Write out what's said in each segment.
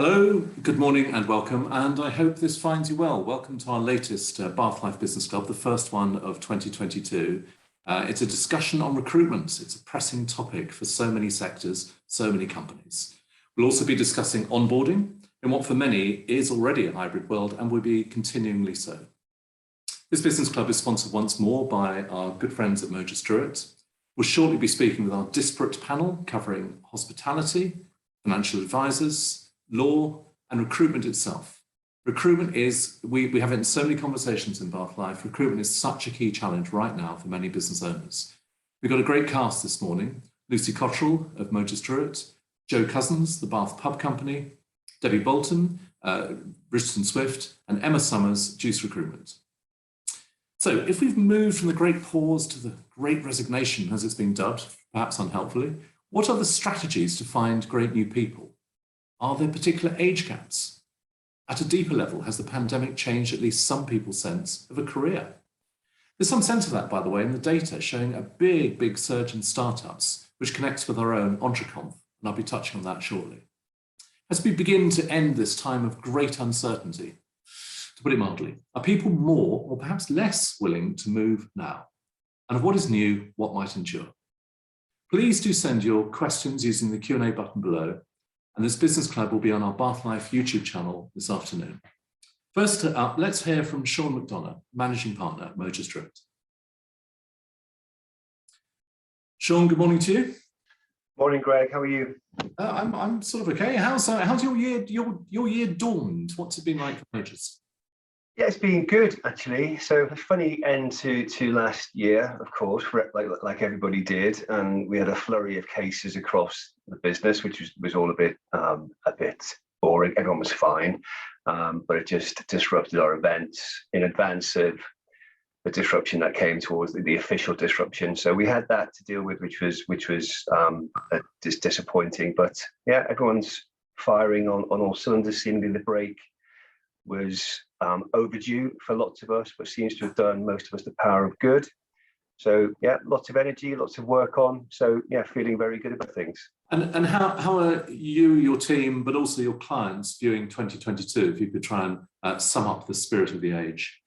Hello, good morning and welcome, and I hope this finds you well. Welcome to our latest Bath Life Business Club, the first one of 2022. It's a discussion on recruitment. It's a pressing topic for so many sectors, so many companies. We'll also be discussing onboarding in what for many is already a hybrid world and will be continuingly so. This business club is sponsored once more by our good friends at Mogers Drewett. We'll shortly be speaking with our disparate panel covering hospitality, financial advisors, law and recruitment itself. Recruitment is, we have it in so many conversations in Bath Life, recruitment is such a key challenge right now for many business owners. We've got a great cast this morning: Lucy Cotterell of Mogers Drewett, Joe Cussens, the Bath Pub Company, Debbie Boulton, Richardson Swift, and Emma Summers, Juice Recruitment. So if we've moved from the great pause to the great resignation, as it's been dubbed, perhaps unhelpfully, what are the strategies to find great new people? Are there particular age gaps? At a deeper level, has the pandemic changed at least some people's sense of a career? There's some sense of that, by the way, in the data showing a big surge in startups, which connects with our own Entreconf, and I'll be touching on that shortly. As we begin to end this time of great uncertainty, to put it mildly, are people more or perhaps less willing to move now? And of what is new, what might endure? Please do send your questions using the Q&A button below. And this business club will be on our Bath Life YouTube channel this afternoon. First up, let's hear from Sean McDonough, Managing Partner at Mogers Drewett. Sean, good morning to you. Morning, Greg. How are you? I'm sort of okay. How's your year dawned? What's it been like for Mogers? Yeah, it's been good actually. So a funny end to last year, of course, like everybody did, and we had a flurry of cases across the business, which was all a bit boring. Everyone was fine, but it just disrupted our events in advance of the disruption that came towards the official disruption. So we had that to deal with, which was disappointing. But yeah, everyone's firing on all cylinders. Seemingly the break was overdue for lots of us, but seems to have done most of us the power of good. So yeah, lots of energy, lots of work on. So yeah, feeling very good about things. And how are you, your team, but also your clients viewing 2022? If you could try and sum up the spirit of the age.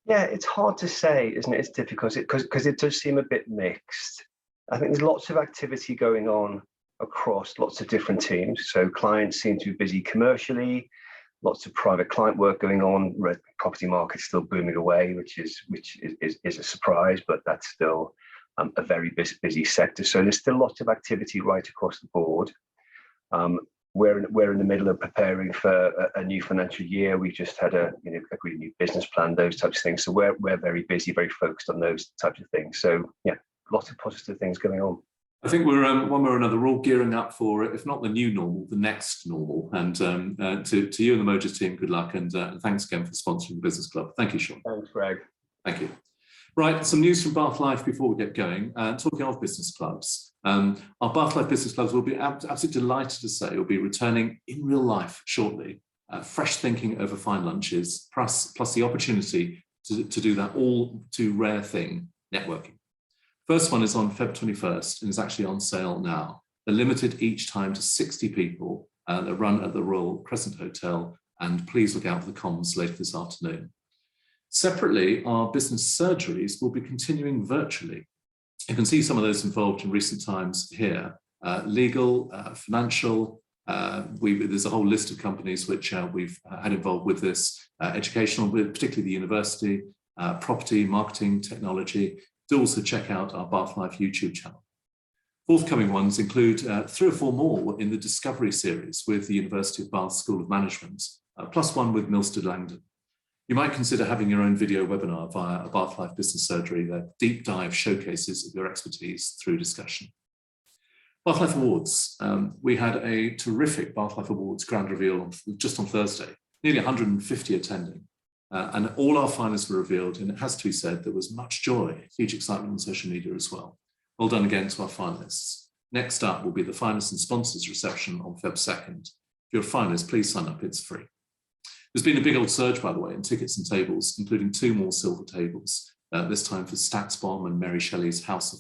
Yeah, it's hard to say, isn't it? It's difficult because it does seem a bit mixed. I think there's lots of activity going on across lots of different teams. So clients seem to be busy commercially. Lots of private client work going on. Property market's still booming away, which is a surprise, but that's still a very busy sector. So there's still lots of activity right across the board. We're in the middle of preparing for a new financial year. We just had a really new business plan, those types of things. So we're very busy, very focused on those types of things. So yeah, lots of positive things going on. I think we're one way or another, we're all gearing up for, if not the new normal, the next normal. And to you and the Mogers team, good luck, and thanks again for sponsoring the Business Club. Thank you, Sean. Thanks, Greg. Thank you. Right, some news from Bath Life before we get going. Talking of business clubs, our Bath Life Business Clubs will be absolutely delighted to say will be returning in real life shortly. Fresh thinking over fine lunches, plus the opportunity to do that all too rare thing, networking. First one is on Feb 21st and is actually on sale now. They're limited each time to 60 people. They're run at the Royal Crescent Hotel, and please look out for the comms later this afternoon. Separately, our business surgeries will be continuing virtually. You can see some of those involved in recent times here. Legal, financial, there's a whole list of companies which we've had involved with this, educational, particularly the university, property, marketing, technology. Do also check out our Bath Life YouTube channel. Forthcoming ones include 3 or 4 more in the Discovery series with the University of Bath School of Management, plus one with Milstead Langdon. You might consider having your own video webinar via a Bath Life Business Surgery that deep dive showcases of your expertise through discussion. Bath Life Awards. We had a terrific Bath Life Awards grand reveal just on Thursday, nearly 150 attending. And all our finalists were revealed, and it has to be said there was much joy, huge excitement on social media as well. Well done again to our finalists. Next up will be the finalists and sponsors reception on Feb 2nd. If you're a finalist, please sign up, it's free. There's been a big old surge, by the way, in tickets and tables, including 2 more silver tables, this time for Statsbomb and Mary Shelley's House of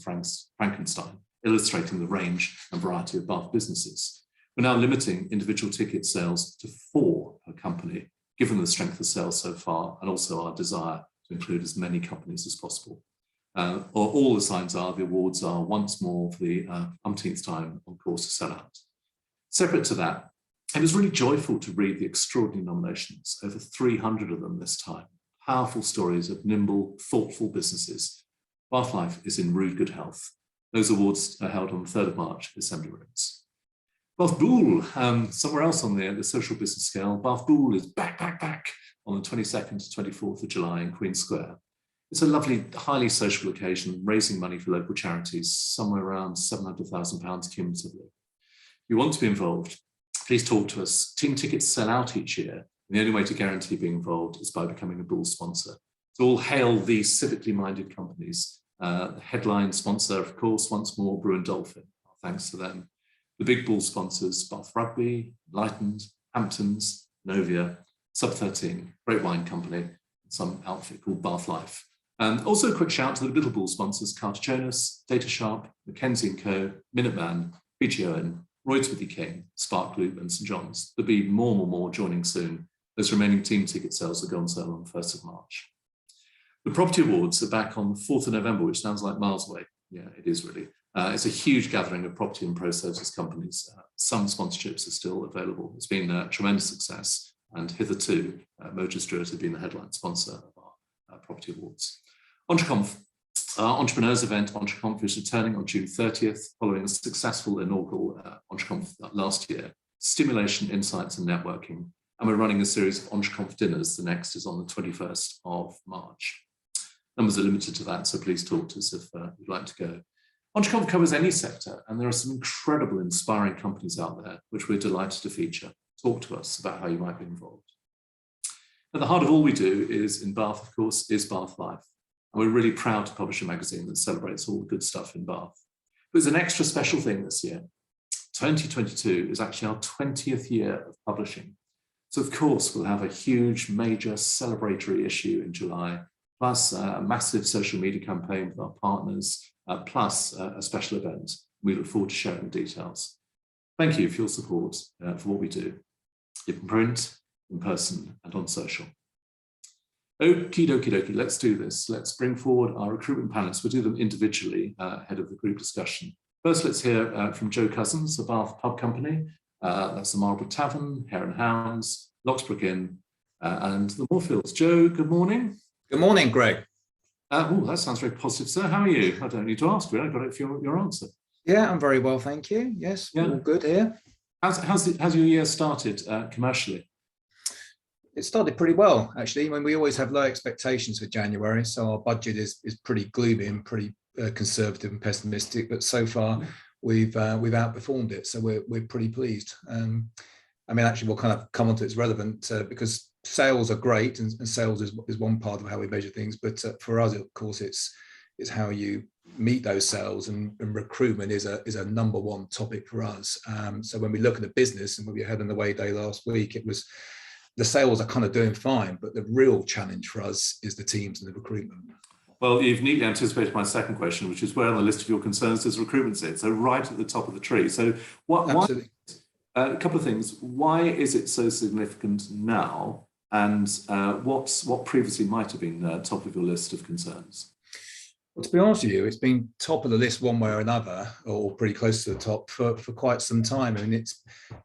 Frankenstein, illustrating the range and variety of Bath businesses. We're now limiting individual ticket sales to 4 per company, given the strength of sales so far, and also our desire to include as many companies as possible. Or all the signs are the awards are once more for the umpteenth time on course to sell out. Separate to that, it was really joyful to read the extraordinary nominations, over 300 of them this time. Powerful stories of nimble, thoughtful businesses. Bath Life is in rude good health. Those awards are held on the 3rd of March, Assembly Rooms. Bath Boule, somewhere else on the social business scale, Bath Boule is back on the 22nd to 24th of July in Queen Square. It's a lovely, highly social occasion, raising money for local charities, somewhere around £700,000 cumulatively. If you want to be involved, please talk to us. Team tickets sell out each year, and the only way to guarantee being involved is by becoming a Boule sponsor. So all hail these civically minded companies. The headline sponsor, of course, once more, Brew and Dolphin. Thanks to them. The big Boule sponsors, Bath Rugby, Lightened, Hamptons, Novia, Sub13, Great Wine Company, and some outfit called Bath Life. Also a quick shout to the little Boule sponsors, Carter Jonas, Data Sharp, Mackenzie & Co, Minuteman, BGON, Royds Withy King, Spark Loop and St John's. There'll be more joining soon. Those remaining team ticket sales will go on sale on the 1st of March. The Property Awards are back on the 4th of November, which sounds like miles away. Yeah, it is really. It's a huge gathering of property and pro services companies. Some sponsorships are still available. It's been a tremendous success, and hitherto, Mogers Drewett have been the headline sponsor of our Property Awards. EntreConf, our entrepreneurs event, EntreConf, is returning on June 30th, following a successful inaugural EntreConf last year. Stimulation, insights, and networking. And we're running a series of EntreConf dinners. The next is on the 21st of March. Numbers are limited to that, so please talk to us if you'd like to go. EntreConf covers any sector, and there are some incredible, inspiring companies out there, which we're delighted to feature. Talk to us about how you might be involved. At the heart of all we do is, in Bath, of course, is Bath Life. And we're really proud to publish a magazine that celebrates all the good stuff in Bath. There's an extra special thing this year. 2022 is actually our 20th year of publishing. So of course, we'll have a huge, major celebratory issue in July, plus a massive social media campaign with our partners, plus a special event. We look forward to sharing the details. Thank you for your support for what we do, in print, in person, and on social. Okie dokie, let's do this. Let's bring forward our recruitment panelists. We'll do them individually ahead of the group discussion. First, let's hear from Joe Cussens, the Bath Pub Company. That's the Marlborough Tavern, Hare and Hounds, Locksbrook Inn, and the Moorfields. Joe, good morning. Good morning, Greg. Oh, that sounds very positive, sir. How are you? I don't need to ask, really. I got it for your answer. Yeah, I'm very well, thank you. Yes, yeah. All good here. How's your year started commercially? It started pretty well, actually. I mean, we always have low expectations for January, so our budget is pretty gloomy and pretty conservative and pessimistic. But so far, we've outperformed it, so we're pretty pleased. I mean, actually, we'll kind of come on to it's relevant because sales are great, and sales is one part of how we measure things. But for us, of course, it's how you meet those sales, and recruitment is a number one topic for us. So when we look at the business, and when we had an away day last week, it was the sales are kind of doing fine, but the real challenge for us is the teams and the recruitment. Well, you've neatly anticipated my second question, which is where on the list of your concerns does recruitment sit? So right at the top of the tree. So why, a couple of things. Why is it so significant now? And what previously might have been top of your list of concerns? Well, to be honest with you, it's been top of the list one way or another, or pretty close to the top for quite some time. I mean,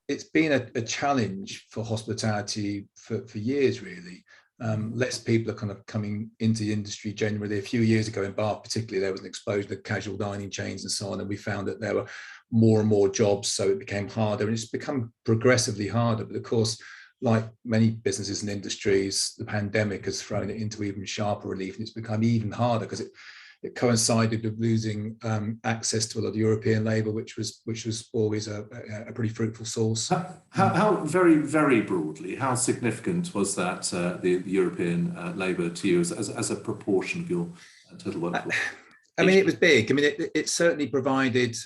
it's been a challenge for hospitality for years, really. Less people are kind of coming into the industry generally. A few years ago in Bath, particularly, there was an explosion of casual dining chains and so on, and we found that there were more and more jobs, so it became harder, and it's become progressively harder. But of course, like many businesses and industries, the pandemic has thrown it into even sharper relief, and it's become even harder because it coincided with losing access to a lot of European labour, which was always a pretty fruitful source. How very, very broadly, how significant was that the European labour to you as a proportion of your total workforce? I mean, it was big. I mean, it certainly provided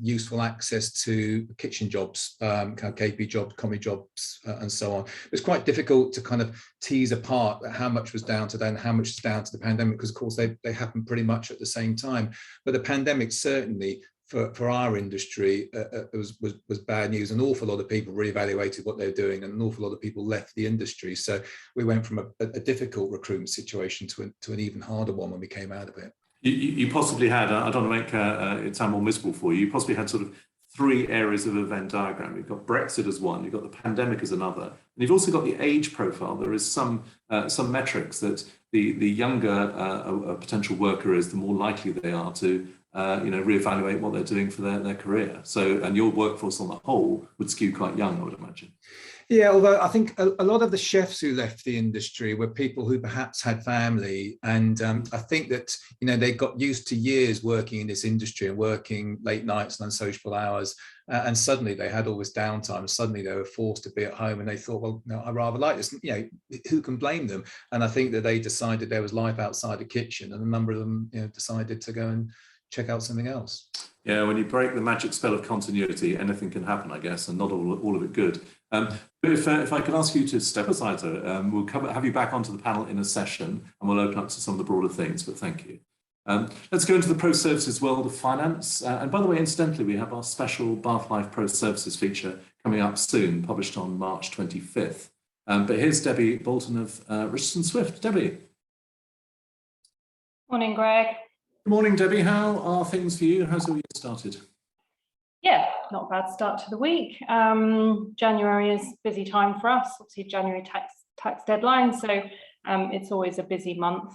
useful access to kitchen jobs, kind of KP jobs, commie jobs, and so on. It was quite difficult to kind of tease apart how much was down to that and how much is down to the pandemic, because of course they happened pretty much at the same time. But the pandemic certainly for our industry, was bad news. An awful lot of people reevaluated what they're doing, and an awful lot of people left the industry. So we went from a difficult recruitment situation to an even harder one when we came out of it. You possibly had, I don't want to make it sound more miserable for you, you possibly had sort of three areas of a Venn diagram. You've got Brexit as one, you've got the pandemic as another, and you've also got the age profile. There is some metrics that the younger a potential worker is, the more likely they are to reevaluate what they're doing for their career. So, and your workforce on the whole would skew quite young, I would imagine. Yeah, although I think a lot of the chefs who left the industry were people who perhaps had family, and I think that they got used to years working in this industry and working late nights and unsociable hours, and suddenly they had all this downtime. Suddenly they were forced to be at home, and they thought, well, no, I rather like this. Who can blame them? And I think that they decided there was life outside the kitchen, and a number of them decided to go and check out something else. Yeah, when you break the magic spell of continuity, anything can happen, I guess, and not all of it good. But if I could ask you to step aside, we'll have you back onto the panel in a session, and we'll open up to some of the broader things, but thank you. Let's go into the pro services world of finance. And by the way, incidentally, we have our special Bath Life Pro Services feature coming up soon, published on March 25th. But here's Debbie Boulton of Richardson Swift. Debbie. Morning, Greg. Good morning, Debbie. How are things for you? How's the week started? Yeah, not a bad start to the week. January is a busy time for us. Obviously, January tax deadline, so it's always a busy month.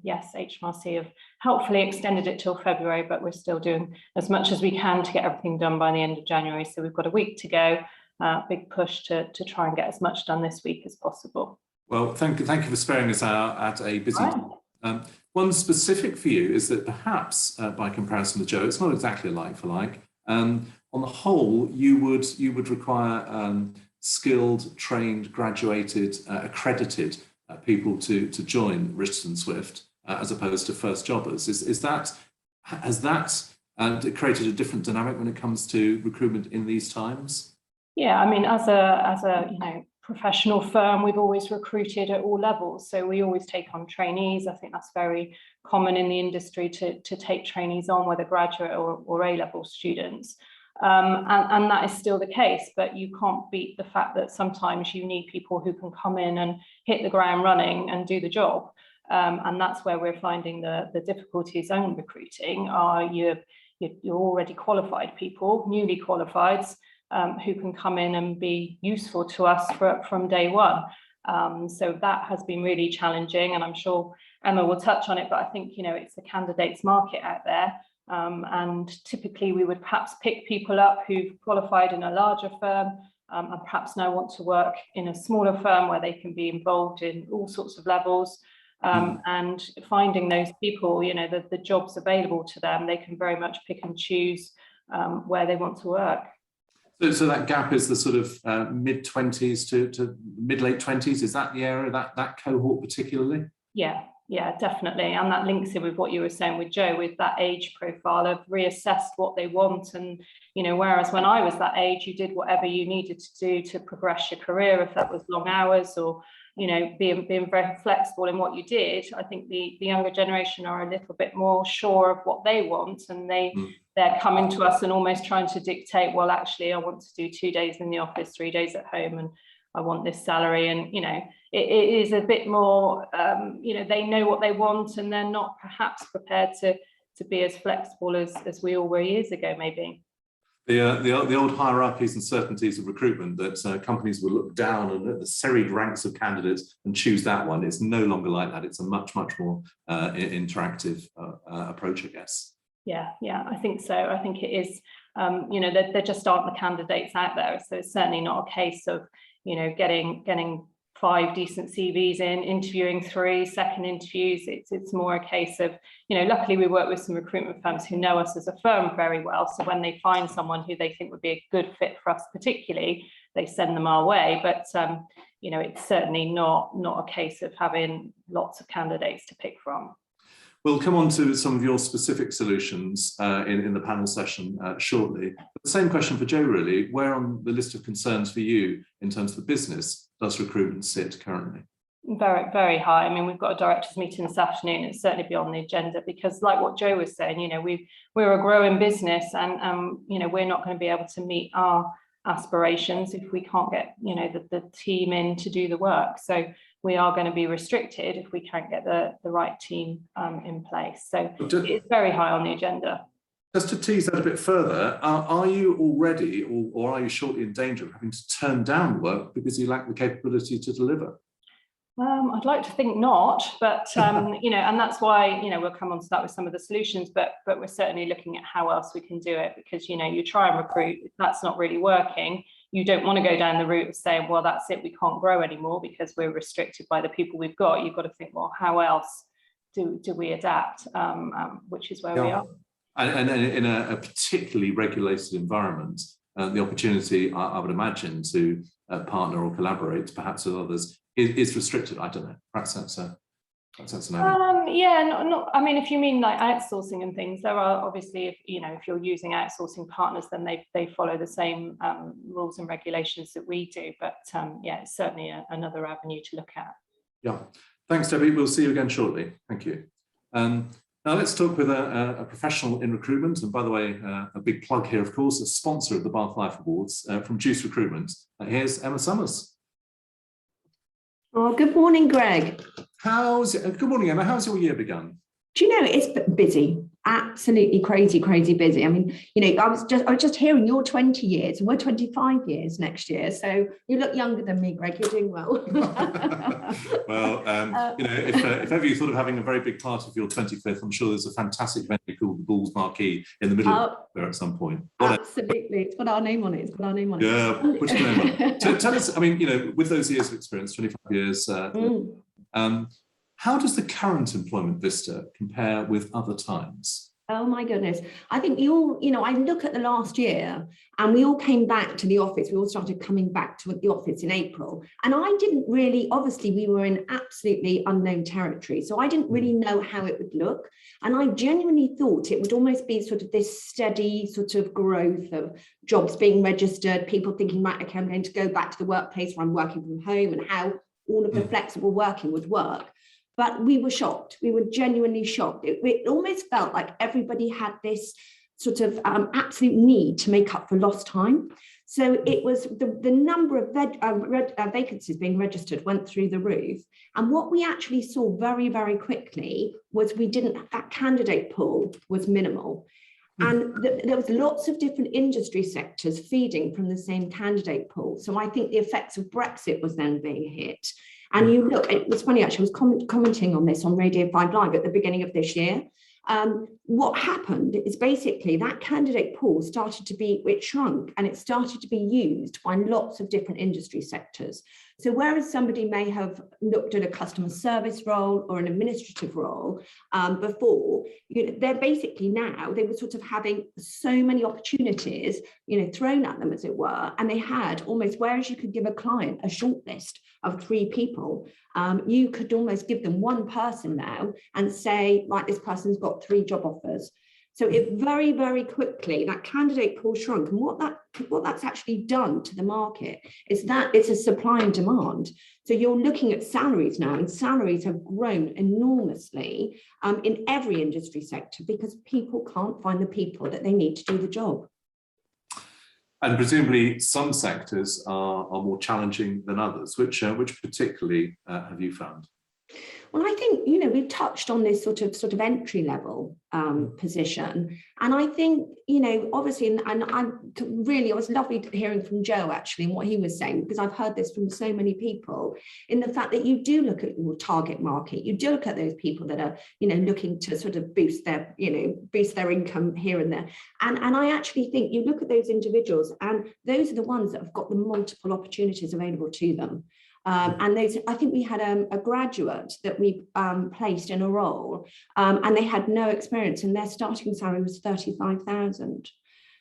Yes, HMRC have helpfully extended it till February, but we're still doing as much as we can to get everything done by the end of January. So we've got a week to go. Big push to try and get as much done this week as possible. Well, thank you for sparing us out at a busy time. One specific for you is that perhaps, by comparison with Joe, it's not exactly like for like. On the whole, you would require skilled, trained, graduated, accredited people to join Richardson Swift as opposed to first jobbers. Has that created a different dynamic when it comes to recruitment in these times? Yeah, I mean, as a professional firm, we've always recruited at all levels. So we always take on trainees. I think that's very common in the industry to take trainees on, whether graduate or A-level students. And that is still the case, but you can't beat the fact that sometimes you need people who can come in and hit the ground running and do the job. And that's where we're finding the difficulties on recruiting are you're already qualified people, newly qualified, who can come in and be useful to us from day one. So that has been really challenging, and I'm sure Emma will touch on it, but I think, it's a candidates market out there. And typically we would perhaps pick people up who've qualified in a larger firm and perhaps now want to work in a smaller firm where they can be involved in all sorts of levels. And finding those people, the jobs available to them, they can very much pick and choose where they want to work. So that gap is the sort of mid-20s to mid-late 20s. Is that the area, that cohort particularly? Yeah, definitely. And that links in with what you were saying with Joe, with that age profile of reassessed what they want. And, whereas when I was that age, you did whatever you needed to do to progress your career, if that was long hours or, being very flexible in what you did. I think the younger generation are a little bit more sure of what they want, and they're coming to us and almost trying to dictate, well, actually, I want to do 2 days in the office, 3 days at home, and I want this salary. And, it is a bit more, they know what they want, and they're not perhaps prepared to be as flexible as we all were years ago, maybe. The old hierarchies and certainties of recruitment that companies will look down at the serried ranks of candidates and choose that one. It's no longer like that. It's a much more interactive approach, I guess. Yeah, I think so. I think it is, there just aren't the candidates out there. So it's certainly not a case of, getting 5 decent CVs in, interviewing 3 second interviews. It's more a case of, luckily we work with some recruitment firms who know us as a firm very well. So when they find someone who they think would be a good fit for us particularly, they send them our way. But, it's certainly not a case of having lots of candidates to pick from. We'll come on to some of your specific solutions in the panel session shortly. But the same question for Joe, really. Where on the list of concerns for you in terms of the business does recruitment sit currently? Very, very high. I mean, we've got a directors meeting this afternoon. It's certainly be on the agenda because, like what Joe was saying, you know, we're a growing business, and you know, we're not going to be able to meet our aspirations if we can't get, you know, the team in to do the work. So we are going to be restricted if we can't get the right team in place. So it's very high on the agenda. Just to tease that a bit further, are you already or are you shortly in danger of having to turn down work because you lack the capability to deliver? I'd like to think not, but you know, and that's why, you know, we'll come on to that with some of the solutions, but we're certainly looking at how else we can do it, because, you know, you try and recruit, if that's not really working, you don't want to go down the route of saying, well, that's it, we can't grow anymore because we're restricted by the people we've got. You've got to think, well, how else do we adapt, which is where we are. And in a particularly regulated environment, the opportunity, I would imagine, to partner or collaborate perhaps with others is restricted. I don't know. Perhaps that's an yeah, not. I mean, if you mean like outsourcing and things, there are obviously, if you're using outsourcing partners, then they follow the same rules and regulations that we do. But yeah, it's certainly another avenue to look at. Yeah. Thanks, Debbie. We'll see you again shortly. Thank you. Now let's talk with a professional in recruitment, and by the way, a big plug here, of course, a sponsor of the Bath Life Awards from Juice Recruitment. Here's Emma Summers. Oh, good morning, Greg. Good morning, Emma. How's your year begun? Do you know, it's busy, absolutely crazy busy. I mean, I was just hearing you're 20 years and we're 25 years next year. So you look younger than me, Greg. You're doing well. Well, if ever you thought of having a very big part of your 25th, I'm sure there's a fantastic venue called the Bulls Marquee in the middle of there at some point. Absolutely. It's got our name on it. Yeah, put your name on it. Tell us, I mean, with those years of experience, 25 years, how does the current employment Vista compare with other times? Oh my goodness. I think I look at the last year and we all came back to the office. We all started coming back to the office in April. And I didn't really, obviously we were in absolutely unknown territory. So I didn't really know how it would look. And I genuinely thought it would almost be sort of this steady sort of growth of jobs being registered, people thinking, right, okay, I'm going to go back to the workplace where I'm working from home, and how all of the flexible working would work. But we were shocked. We were genuinely shocked. It almost felt like everybody had this sort of absolute need to make up for lost time. So it was the number of vacancies being registered went through the roof. And what we actually saw very, very quickly was that candidate pool was minimal. And there was lots of different industry sectors feeding from the same candidate pool. So I think the effects of Brexit was then being hit. And you look, it was funny actually, I was commenting on this on Radio 5 Live at the beginning of this year. What happened is basically that candidate pool it shrunk, and it started to be used by lots of different industry sectors. So whereas somebody may have looked at a customer service role or an administrative role before, they're basically now, they were sort of having so many opportunities, thrown at them, as it were. And they had almost, whereas you could give a client a short list of 3 people, you could almost give them one person now and say, like, this person's got 3 job offers. So it very, very quickly, that candidate pool shrunk. And what that's actually done to the market is that it's a supply and demand. So you're looking at salaries now, and salaries have grown enormously in every industry sector because people can't find the people that they need to do the job. And presumably some sectors are more challenging than others. Which particularly have you found? Well, I think, we've touched on this sort of entry level position. And I think, obviously, and it was lovely hearing from Joe actually and what he was saying, because I've heard this from so many people, in the fact that you do look at your target market, you do look at those people that are, looking to sort of boost their income here and there. And I actually think you look at those individuals, and those are the ones that have got the multiple opportunities available to them. And I think we had a graduate that we placed in a role, and they had no experience, and their starting salary was 35,000.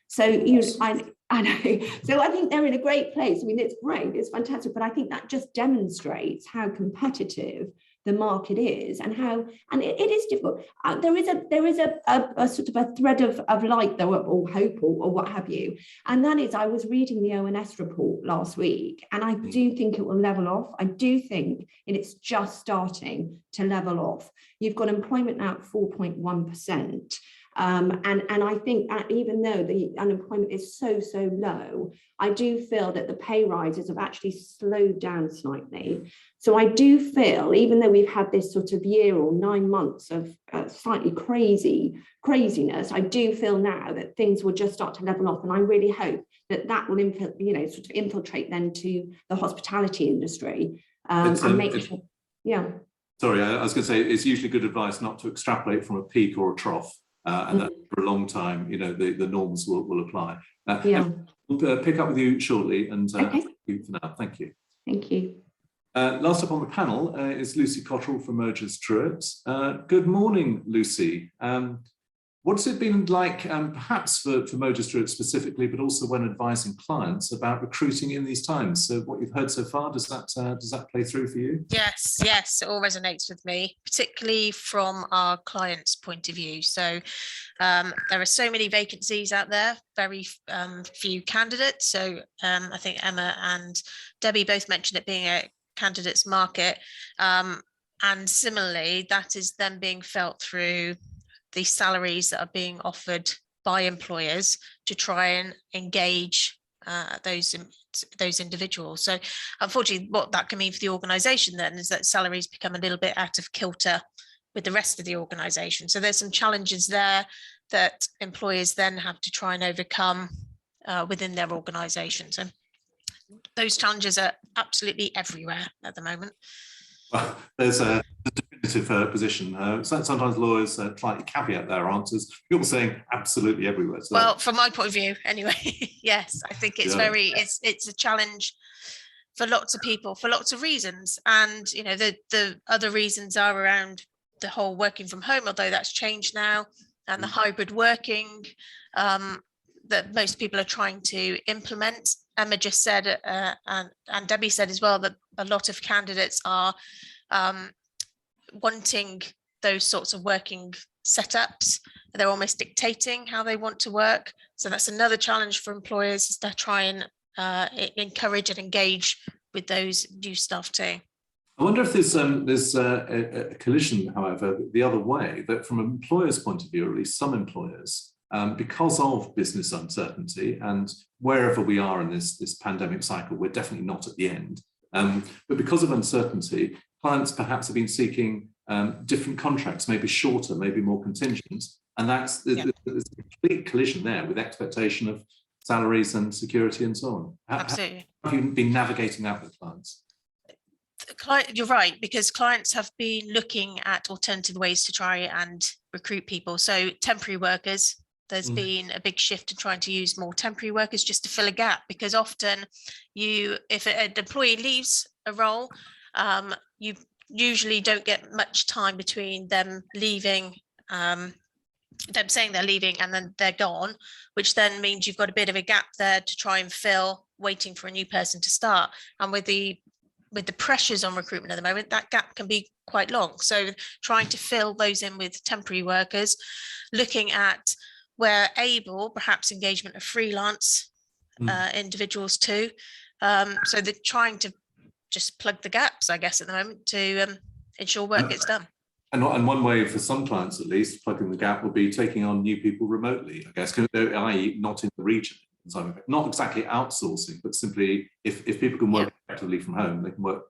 So I know. So I think they're in a great place. I mean, it's great, it's fantastic, but I think that just demonstrates how competitive the market is and how, and it is difficult. There is a sort of a thread of light though, or hope or what have you. And that is, I was reading the ONS report last week, and I do think it will level off. I do think it's just starting to level off. You've got employment now at 4.1%. And I think even though the unemployment is so low, I do feel that the pay rises have actually slowed down slightly. So I do feel, even though we've had this sort of year or 9 months of slightly craziness, I do feel now that things will just start to level off. And I really hope that will sort of infiltrate then to the hospitality industry and make sure, yeah. Sorry, I was going to say, it's usually good advice not to extrapolate from a peak or a trough. And that for a long time, the norms will apply. We'll pick up with you shortly, and Okay. thank you for now. Thank you. Thank you. Last up on the panel is Lucy Cotterell from Mogers, Drewett. Good morning, Lucy. What's it been like, perhaps for Mogers, Drewett specifically, but also when advising clients about recruiting in these times? So, what you've heard so far, does that play through for you? Yes, it all resonates with me, particularly from our clients' point of view. So there are so many vacancies out there, very few candidates. So I think Emma and Debbie both mentioned it being a candidates market. And similarly, that is then being felt through the salaries that are being offered by employers to try and engage those individuals. So unfortunately, what that can mean for the organisation then is that salaries become a little bit out of kilter with the rest of the organisation. So there's some challenges there that employers then have to try and overcome within their organisation. So those challenges are absolutely everywhere at the moment. Well, there's a definitive position. Sometimes lawyers slightly caveat their answers. You're saying absolutely everywhere. So. Well, from my point of view, anyway, yes, I think it's it's a challenge for lots of people for lots of reasons. And, the other reasons are around the whole working from home, although that's changed now, and the hybrid working that most people are trying to implement. Emma just said, and Debbie said as well, that a lot of candidates are wanting those sorts of working setups. They're almost dictating how they want to work. So that's another challenge for employers, is to try and encourage and engage with those new staff too. I wonder if there's a collision, however, the other way, that from an employer's point of view, or at least some employers, because of business uncertainty, and wherever we are in this pandemic cycle, we're definitely not at the end. But because of uncertainty, clients perhaps have been seeking different contracts, maybe shorter, maybe more contingent, and there's a complete collision there with expectation of salaries and security and so on. Absolutely. How have you been navigating that with clients? You're right, because clients have been looking at alternative ways to try and recruit people. So temporary workers, there's been a big shift in trying to use more temporary workers just to fill a gap, because often if an employee leaves a role, you usually don't get much time between them leaving, them saying they're leaving and then they're gone, which then means you've got a bit of a gap there to try and fill, waiting for a new person to start. And with the pressures on recruitment at the moment, that gap can be quite long. So trying to fill those in with temporary workers, looking at, where able, perhaps engagement of freelance individuals too. So they're trying to just plug the gaps, I guess, at the moment to ensure work gets done. And one way for some clients, at least, plugging the gap would be taking on new people remotely, I guess, i.e. not in the region. So not exactly outsourcing, but simply if people can work effectively from home, they can work,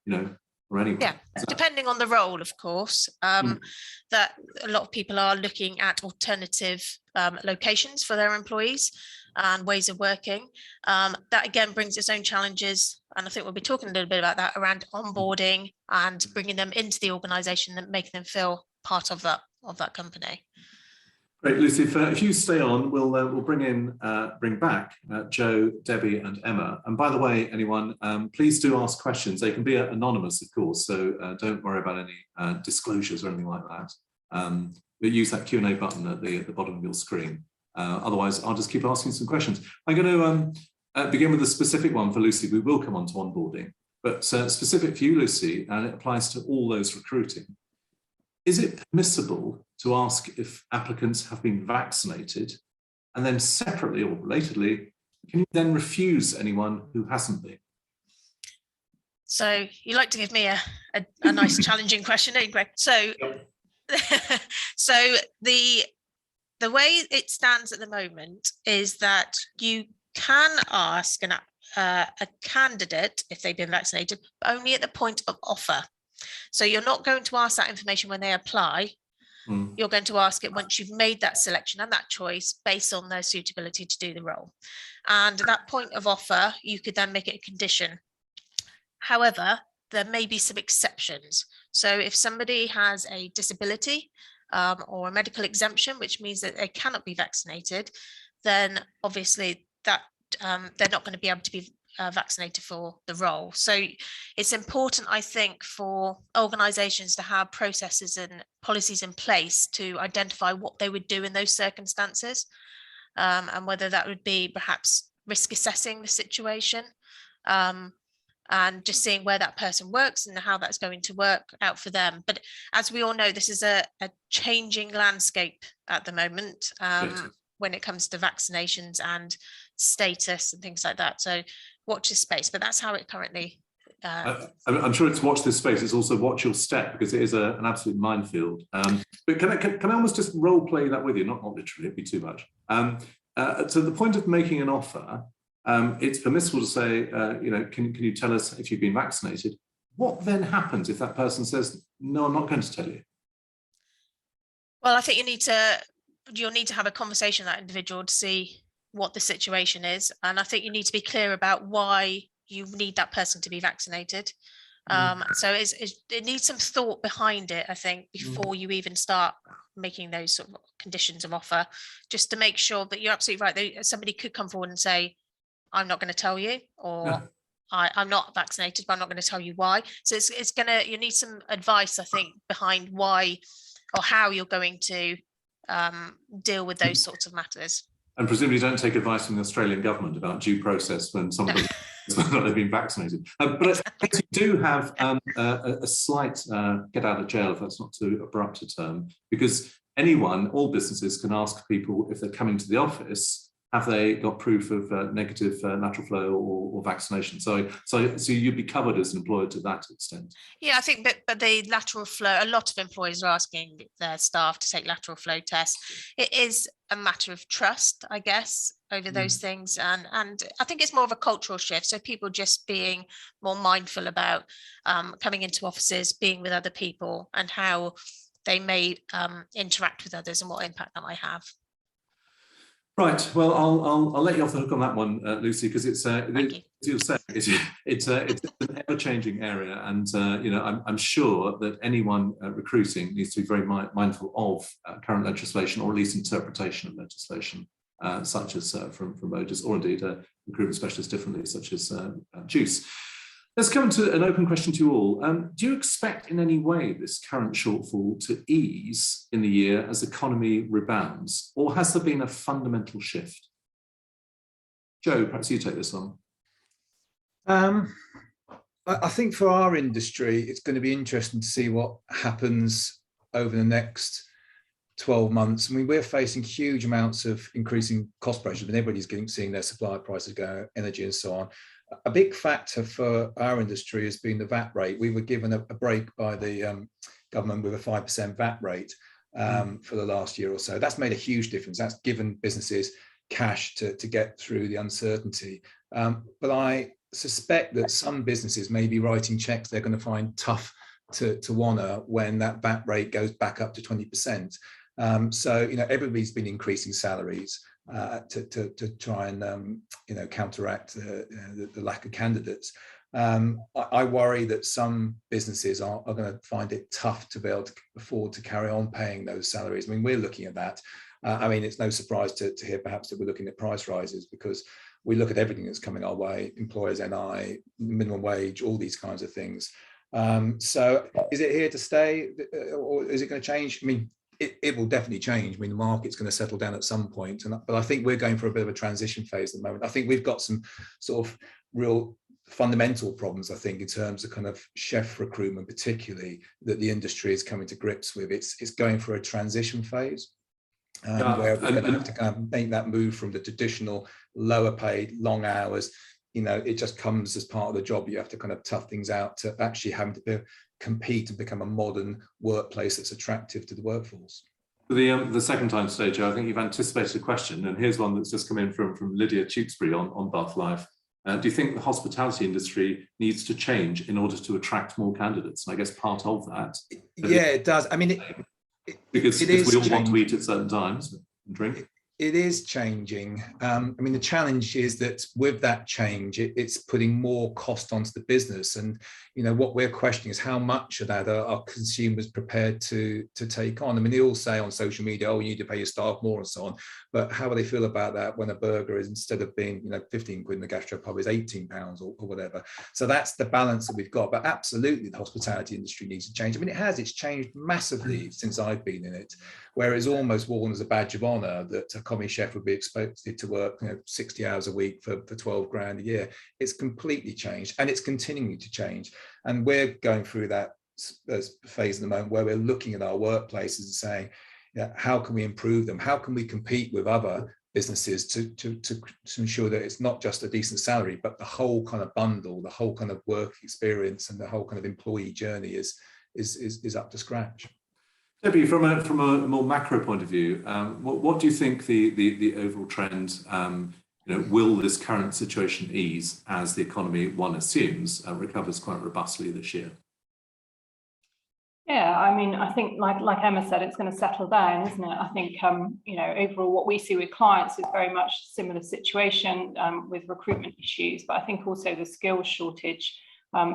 or anywhere. Yeah, depending on the role, of course, that a lot of people are looking at alternative locations for their employees and ways of working. That again brings its own challenges, and I think we'll be talking a little bit about that around onboarding and bringing them into the organisation and making them feel part of that company. Great, Lucy. If you stay on, we'll bring back Joe, Debbie, and Emma. And by the way, anyone, please do ask questions. They can be anonymous, of course, so don't worry about any disclosures or anything like that. But use that Q&A button at the bottom of your screen. Otherwise, I'll just keep asking some questions. I'm going to begin with a specific one for Lucy. We will come on to onboarding, but specific for you, Lucy, and it applies to all those recruiting. Is it permissible to ask if applicants have been vaccinated, and then separately or relatedly, can you then refuse anyone who hasn't been? So you like to give me a nice challenging question, don't you, Greg? So, Yep. so the way it stands at the moment is that you can ask a candidate if they've been vaccinated, but only at the point of offer. So you're not going to ask that information when they apply. You're going to ask it once you've made that selection and that choice based on their suitability to do the role. And at that point of offer, you could then make it a condition. However, there may be some exceptions. So if somebody has a disability or a medical exemption, which means that they cannot be vaccinated, then obviously that they're not going to be able to be vaccinated for the role. So it's important, I think, for organisations to have processes and policies in place to identify what they would do in those circumstances, and whether that would be perhaps risk assessing the situation, and just seeing where that person works and how that's going to work out for them. But as we all know, this is a changing landscape at the moment when it comes to vaccinations and status and things like that. So watch this space, but that's how it currently. I'm sure it's watch this space. It's also watch your step, because it is an absolute minefield. But can I almost just role play that with you? Not literally, it'd be too much. To the point of making an offer, it's permissible to say, can you tell us if you've been vaccinated? What then happens if that person says, no, I'm not going to tell you? Well, I think you'll need to have a conversation with that individual to see what the situation is. And I think you need to be clear about why you need that person to be vaccinated. So it needs some thought behind it, I think, before you even start making those sort of conditions of offer, just to make sure that you're absolutely right. Somebody could come forward and say, I'm not going to tell you, or I'm not vaccinated, but I'm not going to tell you why. So you need some advice, I think, behind why or how you're going to deal with those sorts of matters. And presumably you don't take advice from the Australian government about due process when somebody has been vaccinated. But I think you do have a slight get out of jail, if that's not too abrupt a term, because all businesses can ask people if they're coming to the office, have they got proof of negative lateral flow or vaccination? So you'd be covered as an employer to that extent. Yeah, I think, but the lateral flow, a lot of employers are asking their staff to take lateral flow tests. It is a matter of trust, I guess, over those things, and I think it's more of a cultural shift. So people just being more mindful about coming into offices, being with other people, and how they may interact with others and what impact that might have. Right. Well, I'll let you off the hook on that one, Lucy, because it's as you're saying, it's an ever-changing area, and I'm sure that anyone recruiting needs to be very mindful of current legislation, or at least interpretation of legislation, such as from Mogers, or indeed recruitment specialists differently, such as Juice. Let's come to an open question to you all. Do you expect in any way this current shortfall to ease in the year as the economy rebounds, or has there been a fundamental shift? Joe, perhaps you take this one. I think for our industry, it's going to be interesting to see what happens over the next 12 months. I mean, we're facing huge amounts of increasing cost pressures, and everybody's seeing their supply prices go, energy and so on. A big factor for our industry has been the Vat rate. We were given a break by the government with a 5% VAT rate for the last year or so. That's made a huge difference. That's given businesses cash to get through the uncertainty. But I suspect that some businesses may be writing checks they're going to find tough to honour when that VAT rate goes back up to 20%. So everybody's been increasing salaries to try and counteract the lack of candidates. I worry that some businesses are going to find it tough to be able to afford to carry on paying those salaries. I mean, we're looking at that. I mean, it's no surprise to hear perhaps that we're looking at price rises, because we look at everything that's coming our way: employers' NI, minimum wage, all these kinds of things. So is it here to stay, or is it going to change? I mean, it will definitely change. I mean, the market's going to settle down at some point, but I think we're going for a bit of a transition phase at the moment. I think we've got some sort of real fundamental problems, I think, in terms of kind of chef recruitment, particularly, that the industry is coming to grips with. It's going through a transition phase. Where we're going to have to kind of make that move from the traditional lower paid, long hours. You know, it just comes as part of the job. You have to kind of tough things out to actually having to compete and become a modern workplace that's attractive to the workforce. The second time today, Joe, I think you've anticipated a question, and here's one that's just come in from Lydia Tewkesbury on Bath Live. Do you think the hospitality industry needs to change in order to attract more candidates? And I guess part of that. Yeah, it does. I mean, because we all want to eat at certain times and drink. It is changing. I mean, the challenge is that with that change, it's putting more cost onto the business. And, you know, what we're questioning is how much of that are consumers prepared to take on. I mean, they all say on social media, oh, you need to pay your staff more and so on. But how will they feel about that when a burger is, instead of being, you know, 15 quid in the gastropub, is 18 pounds or whatever. So that's the balance that we've got. But absolutely, the hospitality industry needs to change. I mean, it's changed massively since I've been in it, where it's almost worn as a badge of honor that a commie chef would be expected to work, you know, 60 hours a week for 12 grand a year. It's completely changed, and it's continuing to change. And we're going through that phase at the moment where we're looking at our workplaces and saying, yeah, how can we improve them? How can we compete with other businesses to ensure that it's not just a decent salary, but the whole kind of bundle, the whole kind of work experience, and the whole kind of employee journey is up to scratch. Debbie, from a more macro point of view, what do you think the overall trend? You know, will this current situation ease as the economy, one assumes, recovers quite robustly this year? Yeah, I mean, I think like Emma said, it's going to settle down, isn't it? I think you know, overall what we see with clients is very much a similar situation with recruitment issues, but I think also the skills shortage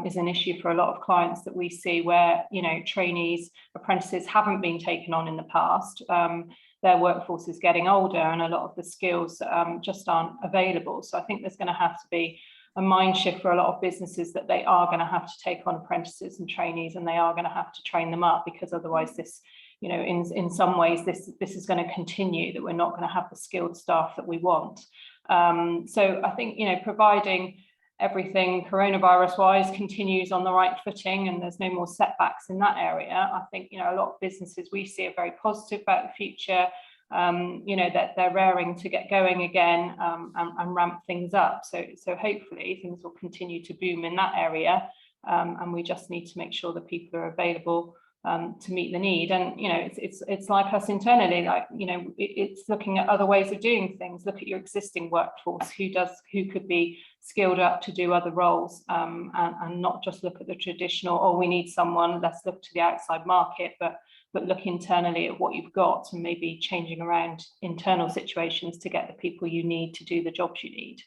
is an issue for a lot of clients that we see where, you know, trainees, apprentices haven't been taken on in the past. Their workforce is getting older and a lot of the skills just aren't available. So I think there's going to have to be a mind shift for a lot of businesses that they are going to have to take on apprentices and trainees, and they are going to have to train them up, because otherwise this, you know, in some ways this is going to continue, that we're not going to have the skilled staff that we want. So I think, you know, providing everything coronavirus wise continues on the right footing and there's no more setbacks in that area, I think, you know, a lot of businesses we see are very positive about the future. You know, that they're raring to get going again and ramp things up. So hopefully things will continue to boom in that area, and we just need to make sure that people are available to meet the need. And, you know, it's like us internally, like, you know, it's looking at other ways of doing things. Look at your existing workforce, who could be skilled up to do other roles, and not just look at the traditional, oh, we need someone, let's look to the outside market, but look internally at what you've got and maybe changing around internal situations to get the people you need to do the jobs you need.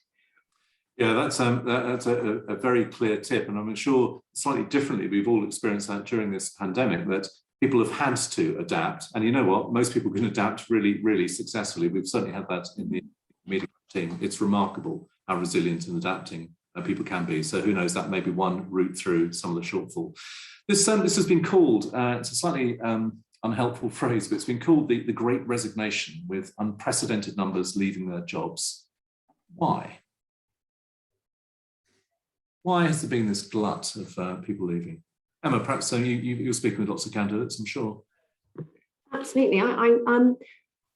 Yeah, that's a very clear tip, and I'm sure slightly differently we've all experienced that during this pandemic, that people have had to adapt. And you know what, most people can adapt really, really successfully. We've certainly had that in the media team. It's remarkable how resilient and adapting people can be. So who knows, that may be one route through some of the shortfall. This has been called, it's a slightly unhelpful phrase, but it's been called the Great Resignation, with unprecedented numbers leaving their jobs. Why? Why has there been this glut of people leaving? Emma, perhaps so you're speaking with lots of candidates, I'm sure. Absolutely.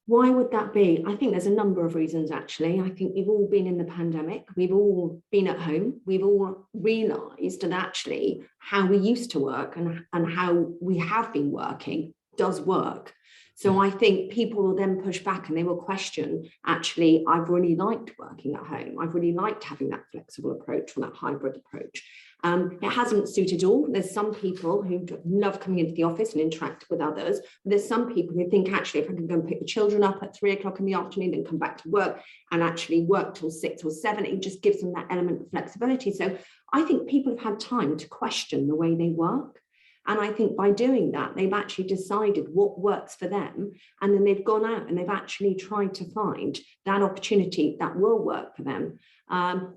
Why would that be? I think there's a number of reasons, actually. I think we've all been in the pandemic. We've all been at home. We've all realised that actually how we used to work and how we have been working does work. So I think people will then push back and they will question, actually, I've really liked working at home. I've really liked having that flexible approach or that hybrid approach. It hasn't suited all. There's some people who love coming into the office and interact with others. But there's some people who think, actually, if I can go and pick the children up at 3 o'clock in the afternoon, then come back to work and actually work till 6 or 7, it just gives them that element of flexibility. So I think people have had time to question the way they work. And I think by doing that, they've actually decided what works for them. And then they've gone out and they've actually tried to find that opportunity that will work for them.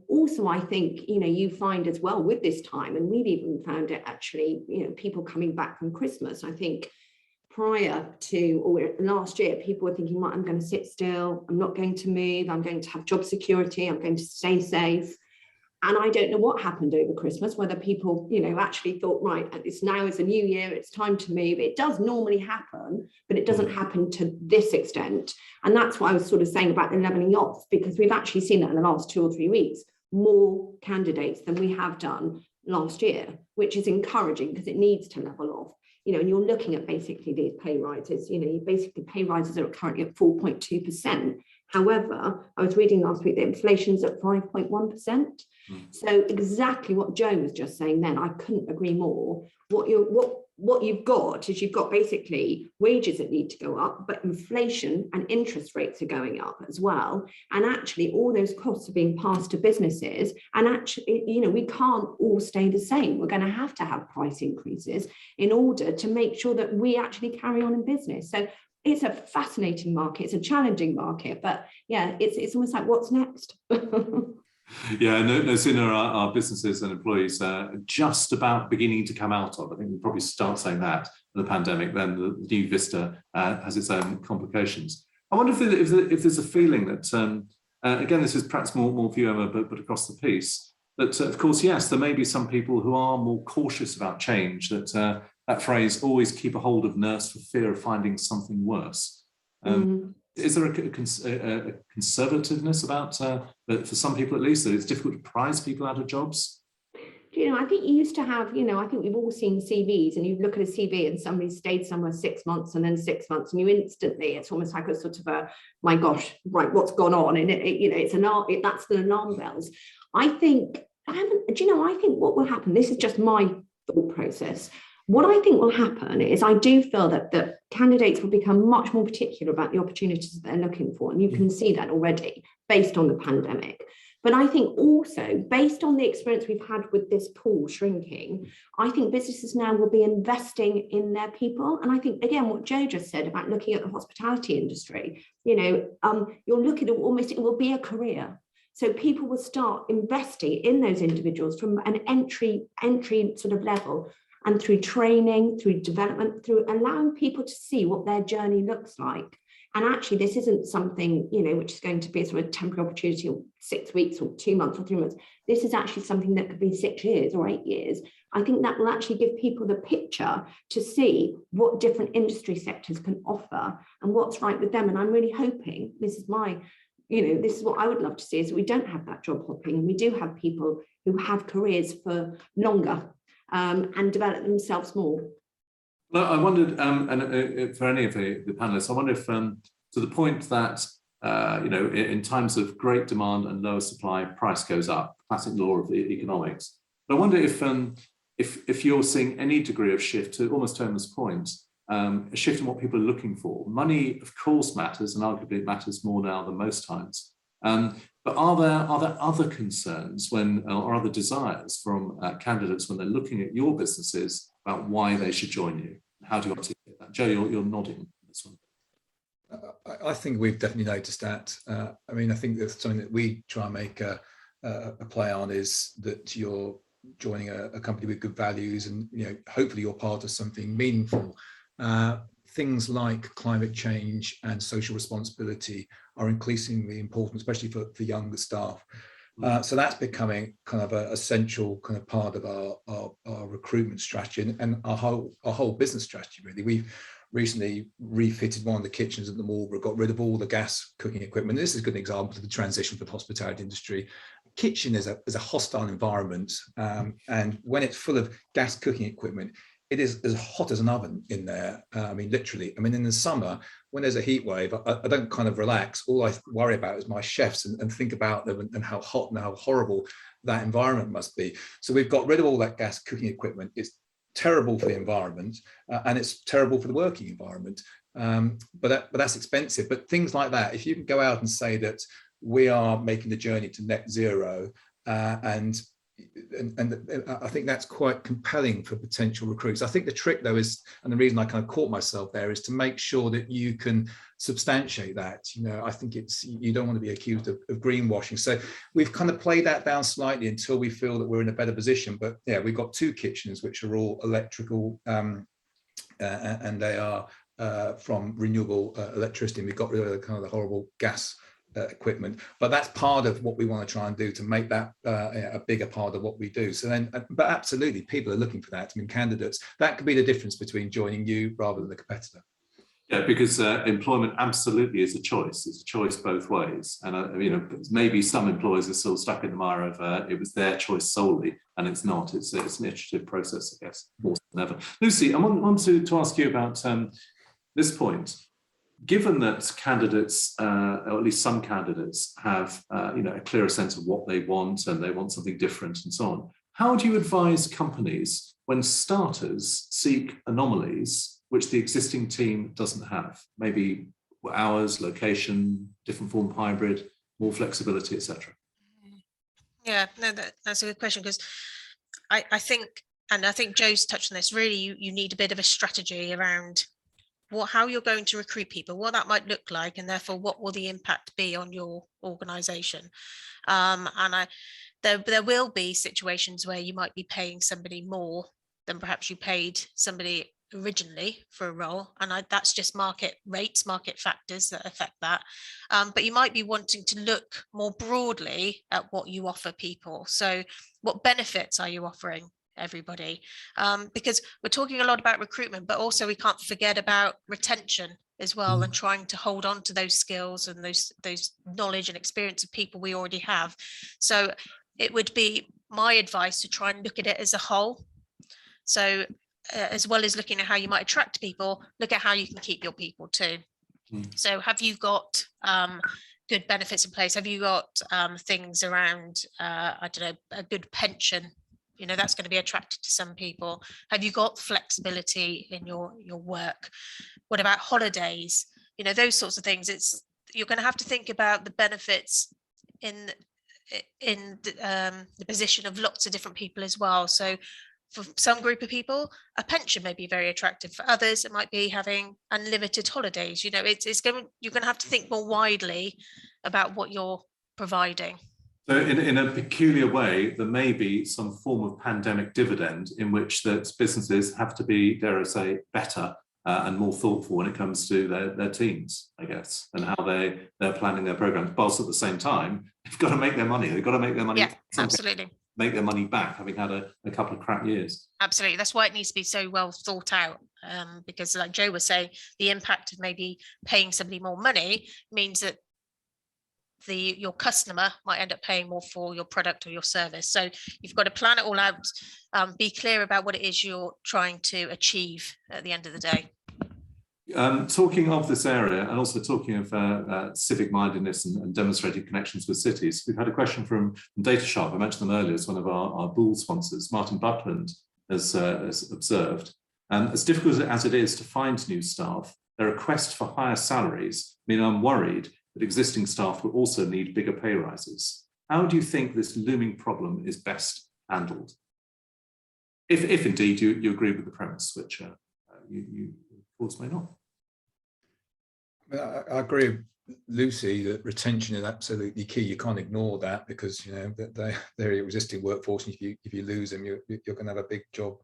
Also, I think, you know, you find as well with this time, and we've even found it actually, you know, people coming back from Christmas. I think prior to, or last year, people were thinking, well, I'm going to sit still. I'm not going to move. I'm going to have job security. I'm going to stay safe. And I don't know what happened over Christmas, whether people, actually thought, right, it's now is a new year, it's time to move. It does normally happen, but it doesn't happen to this extent. And that's what I was sort of saying about the levelling off, because we've actually seen that in the last 2 or 3 weeks, more candidates than we have done last year, which is encouraging because it needs to level off. And you're looking at basically these pay rises, basically pay rises are currently at 4.2%. However, I was reading last week that inflation's at 5.1%. So exactly what Joe was just saying then, I couldn't agree more. What you've got is you've got basically wages that need to go up, but inflation and interest rates are going up as well. And actually all those costs are being passed to businesses. And actually, we can't all stay the same. We're going to have price increases in order to make sure that we actually carry on in business. So it's a fascinating market. It's a challenging market, but yeah, it's almost like, what's next? Yeah, no sooner are our businesses and employees just about beginning to come out of, I think we'll probably start saying that, the pandemic, then the new Vista has its own complications. I wonder if there's a feeling that, again, this is perhaps more for you, Emma, but across the piece, that of course, yes, there may be some people who are more cautious about change, that phrase, always keep a hold of nurse for fear of finding something worse. Is there a conservativeness about, for some people at least, that it's difficult to prize people out of jobs? I think you used to have, I think we've all seen CVs, and you look at a CV and somebody stayed somewhere 6 months and then 6 months, and you instantly, it's almost like a sort of a, my gosh, right, what's gone on? And it's that's the alarm bells. I think what will happen, this is just my thought process. What I think will happen is I do feel that the candidates will become much more particular about the opportunities that they're looking for. And you can see that already based on the pandemic. But I think also based on the experience we've had with this pool shrinking, I think businesses now will be investing in their people. And I think, again, what Joe just said about looking at the hospitality industry, you're looking at almost, it will be a career. So people will start investing in those individuals from an entry sort of level, and through training, through development, through allowing people to see what their journey looks like. And actually, this isn't something, which is going to be a sort of temporary opportunity of 6 weeks or 2 months or 3 months. This is actually something that could be 6 years or 8 years. I think that will actually give people the picture to see what different industry sectors can offer and what's right with them. And I'm really hoping, this is what I would love to see, is that we don't have that job hopping, and we do have people who have careers for longer. And develop themselves more. Well, I wondered, and for any of the panelists, I wonder if, to the point that, in times of great demand and lower supply, price goes up, classic law of economics. But I wonder if you're seeing any degree of shift, to almost Emma's point, a shift in what people are looking for. Money, of course, matters, and arguably it matters more now than most times. But are there other concerns or other desires from candidates when they're looking at your businesses about why they should join you? How do you articulate that? Joe, you're nodding on this one. I think we've definitely noticed that. I think that's something that we try and make a play on, is that you're joining a company with good values, and hopefully you're part of something meaningful. Things like climate change and social responsibility are increasingly important, especially for younger staff. So that's becoming kind of a central kind of part of our recruitment strategy and our whole business strategy, really. We've recently refitted one of the kitchens at the Mogers, got rid of all the gas cooking equipment. This is a good example of the transition for the hospitality industry. Kitchen is a hostile environment, and when it's full of gas cooking equipment, it is as hot as an oven in there. Literally. In the summer, when there's a heat wave, I don't kind of relax. All I worry about is my chefs and think about them and how hot and how horrible that environment must be. So we've got rid of all that gas cooking equipment. It's terrible for the environment, and it's terrible for the working environment. But that's expensive. But things like that, if you can go out and say that we are making the journey to net zero, and I think that's quite compelling for potential recruits. I think the trick, though, is, and the reason I kind of caught myself there, is to make sure that you can substantiate that. I think you don't want to be accused of greenwashing. So we've kind of played that down slightly until we feel that we're in a better position. But yeah, we've got 2 kitchens which are all electrical, and they are from renewable electricity. And we've got rid of the horrible gas equipment, but that's part of what we want to try and do to make that a bigger part of what we do. So then, but absolutely, people are looking for that. I mean, candidates, that could be the difference between joining you rather than the competitor. Yeah, because employment absolutely is a choice. It's a choice both ways. And, you know, maybe some employers are still stuck in the mire of it was their choice solely, and it's not. It's an iterative process, I guess, more than ever. Lucy, I want to ask you about this point. Given that candidates, or at least some candidates, have you know, a clearer sense of what they want and they want something different and so on, how do you advise companies when starters seek anomalies which the existing team doesn't have? Maybe hours, location, different form of hybrid, more flexibility, etc. Yeah, no, that's a good question, because I think, and I think Joe's touched on this, really you need a bit of a strategy around how you're going to recruit people, what that might look like, and therefore what will the impact be on your organization. And there will be situations where you might be paying somebody more than perhaps you paid somebody originally for a role, and that's just market rates, market factors that affect that. But you might be wanting to look more broadly at what you offer people. So what benefits are you offering everybody? Because we're talking a lot about recruitment, but also we can't forget about retention as well, and trying to hold on to those skills and those knowledge and experience of people we already have. So it would be my advice to try and look at it as a whole. So as well as looking at how you might attract people, look at how you can keep your people too. So have you got good benefits in place? Have you got things around, I don't know, a good pension? You know, that's going to be attractive to some people. Have you got flexibility in your work? What about holidays? You know, those sorts of things. You're going to have to think about the benefits in the position of lots of different people as well. So for some group of people, a pension may be very attractive. For others, it might be having unlimited holidays. You know, you're going to have to think more widely about what you're providing. So in a peculiar way, there may be some form of pandemic dividend in which that businesses have to be, dare I say, better and more thoughtful when it comes to their teams, I guess, and how they're planning their programs. Whilst at the same time, they've got to make their money. They've got to make their money. Yeah, absolutely. Make their money back, having had a couple of crap years. Absolutely. That's why it needs to be so well thought out. Because like Joe was saying, the impact of maybe paying somebody more money means that your customer might end up paying more for your product or your service. So you've got to plan it all out, be clear about what it is you're trying to achieve at the end of the day. Talking of this area and also talking of civic mindedness and demonstrating connections with cities, we've had a question from DataSharp. I mentioned them earlier as one of our Bull sponsors. Martin Butland has observed, as difficult as it is to find new staff, their request for higher salaries mean I'm worried that existing staff will also need bigger pay rises. How do you think this looming problem is best handled? If indeed you agree with the premise, which you of course may not. I agree with Lucy that retention is absolutely key. You can't ignore that because, you know, they're your existing workforce, and if you lose them, you're going to have a big job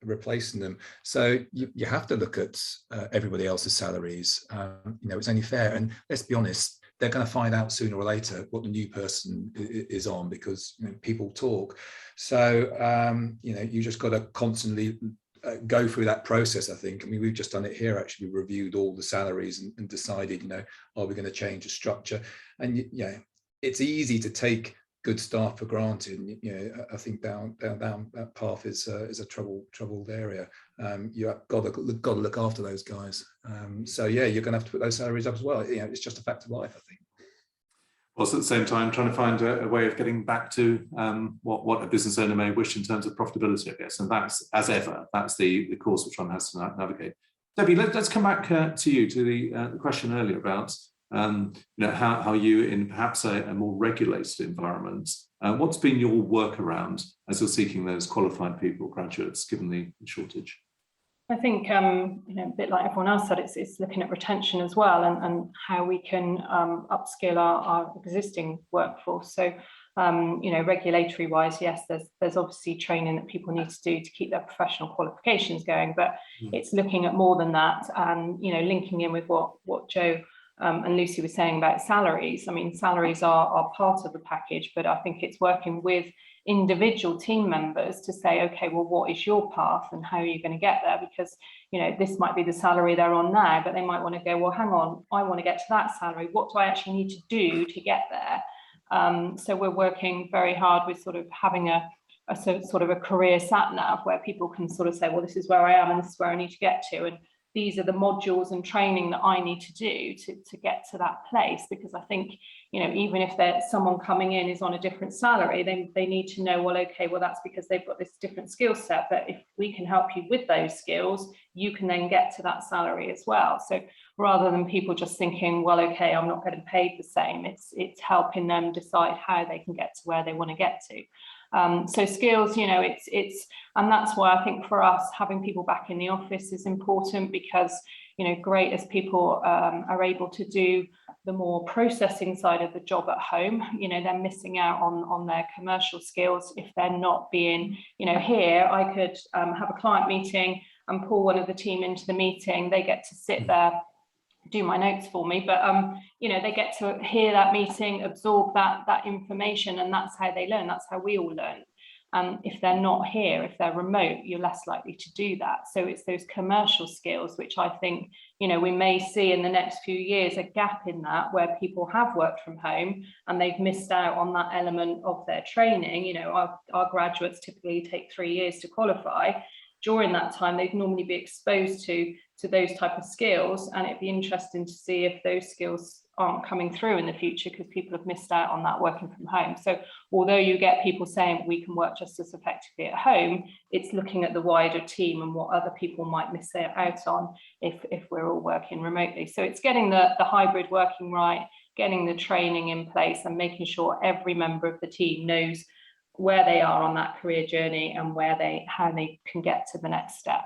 replacing them. So you have to look at everybody else's salaries. You know, it's only fair. And let's be honest, they're going to find out sooner or later what the new person is on, because, you know, people talk. So you know, you just got to constantly go through that process. I think. I mean, we've just done it here. Actually, we reviewed all the salaries and decided, you know, are we going to change the structure? And yeah, it's easy to take good staff for granted. And, you know, I think down that path is a troubled area. You've got to look after those guys. So yeah, you're going to have to put those salaries up as well. You know, it's just a fact of life, I think. Also, at the same time, trying to find a way of getting back to what a business owner may wish in terms of profitability, I guess. And that's, as ever, that's the course which one has to navigate. Debbie, let's come back to you, to the question earlier about you know, how you, in perhaps a more regulated environment, what's been your workaround as you're seeking those qualified people, graduates, given the shortage? I think, you know, a bit like everyone else said, it's looking at retention as well, and how we can upskill our existing workforce. So, you know, regulatory wise, yes, there's obviously training that people need to do to keep their professional qualifications going, but it's looking at more than that, and, you know, linking in with what Joe And Lucy was saying about salaries. I mean, salaries are part of the package, but I think it's working with individual team members to say, okay, well, what is your path and how are you going to get there? Because, you know, this might be the salary they're on now, but they might want to go, well, hang on, I want to get to that salary. What do I actually need to do to get there? So we're working very hard with sort of having a sort of a career sat nav where people can sort of say, well, this is where I am and this is where I need to get to. And these are the modules and training that I need to do to get to that place. Because I think, you know, even if there's someone coming in is on a different salary, they need to know, well, okay, well, that's because they've got this different skill set. But if we can help you with those skills, you can then get to that salary as well. So rather than people just thinking, well, okay, I'm not getting paid the same, it's helping them decide how they can get to where they want to get to. So skills, you know, and that's why I think for us having people back in the office is important, because, you know, great as people are able to do the more processing side of the job at home, you know, they're missing out on their commercial skills if they're not being, you know, here I could have a client meeting and pull one of the team into the meeting. They get to sit there, do my notes for me, but you know, they get to hear that meeting, absorb that information, and that's how they learn. That's how we all learn. If they're not here, if they're remote, you're less likely to do that. So it's those commercial skills which I think, you know, we may see in the next few years a gap in that, where people have worked from home and they've missed out on that element of their training. You know, our graduates typically take 3 years to qualify. During that time, they'd normally be exposed to those type of skills, and it'd be interesting to see if those skills aren't coming through in the future because people have missed out on that working from home. So although you get people saying we can work just as effectively at home, it's looking at the wider team and what other people might miss out on if we're all working remotely. So it's getting the hybrid working right, getting the training in place, and making sure every member of the team knows where they are on that career journey and how they can get to the next step.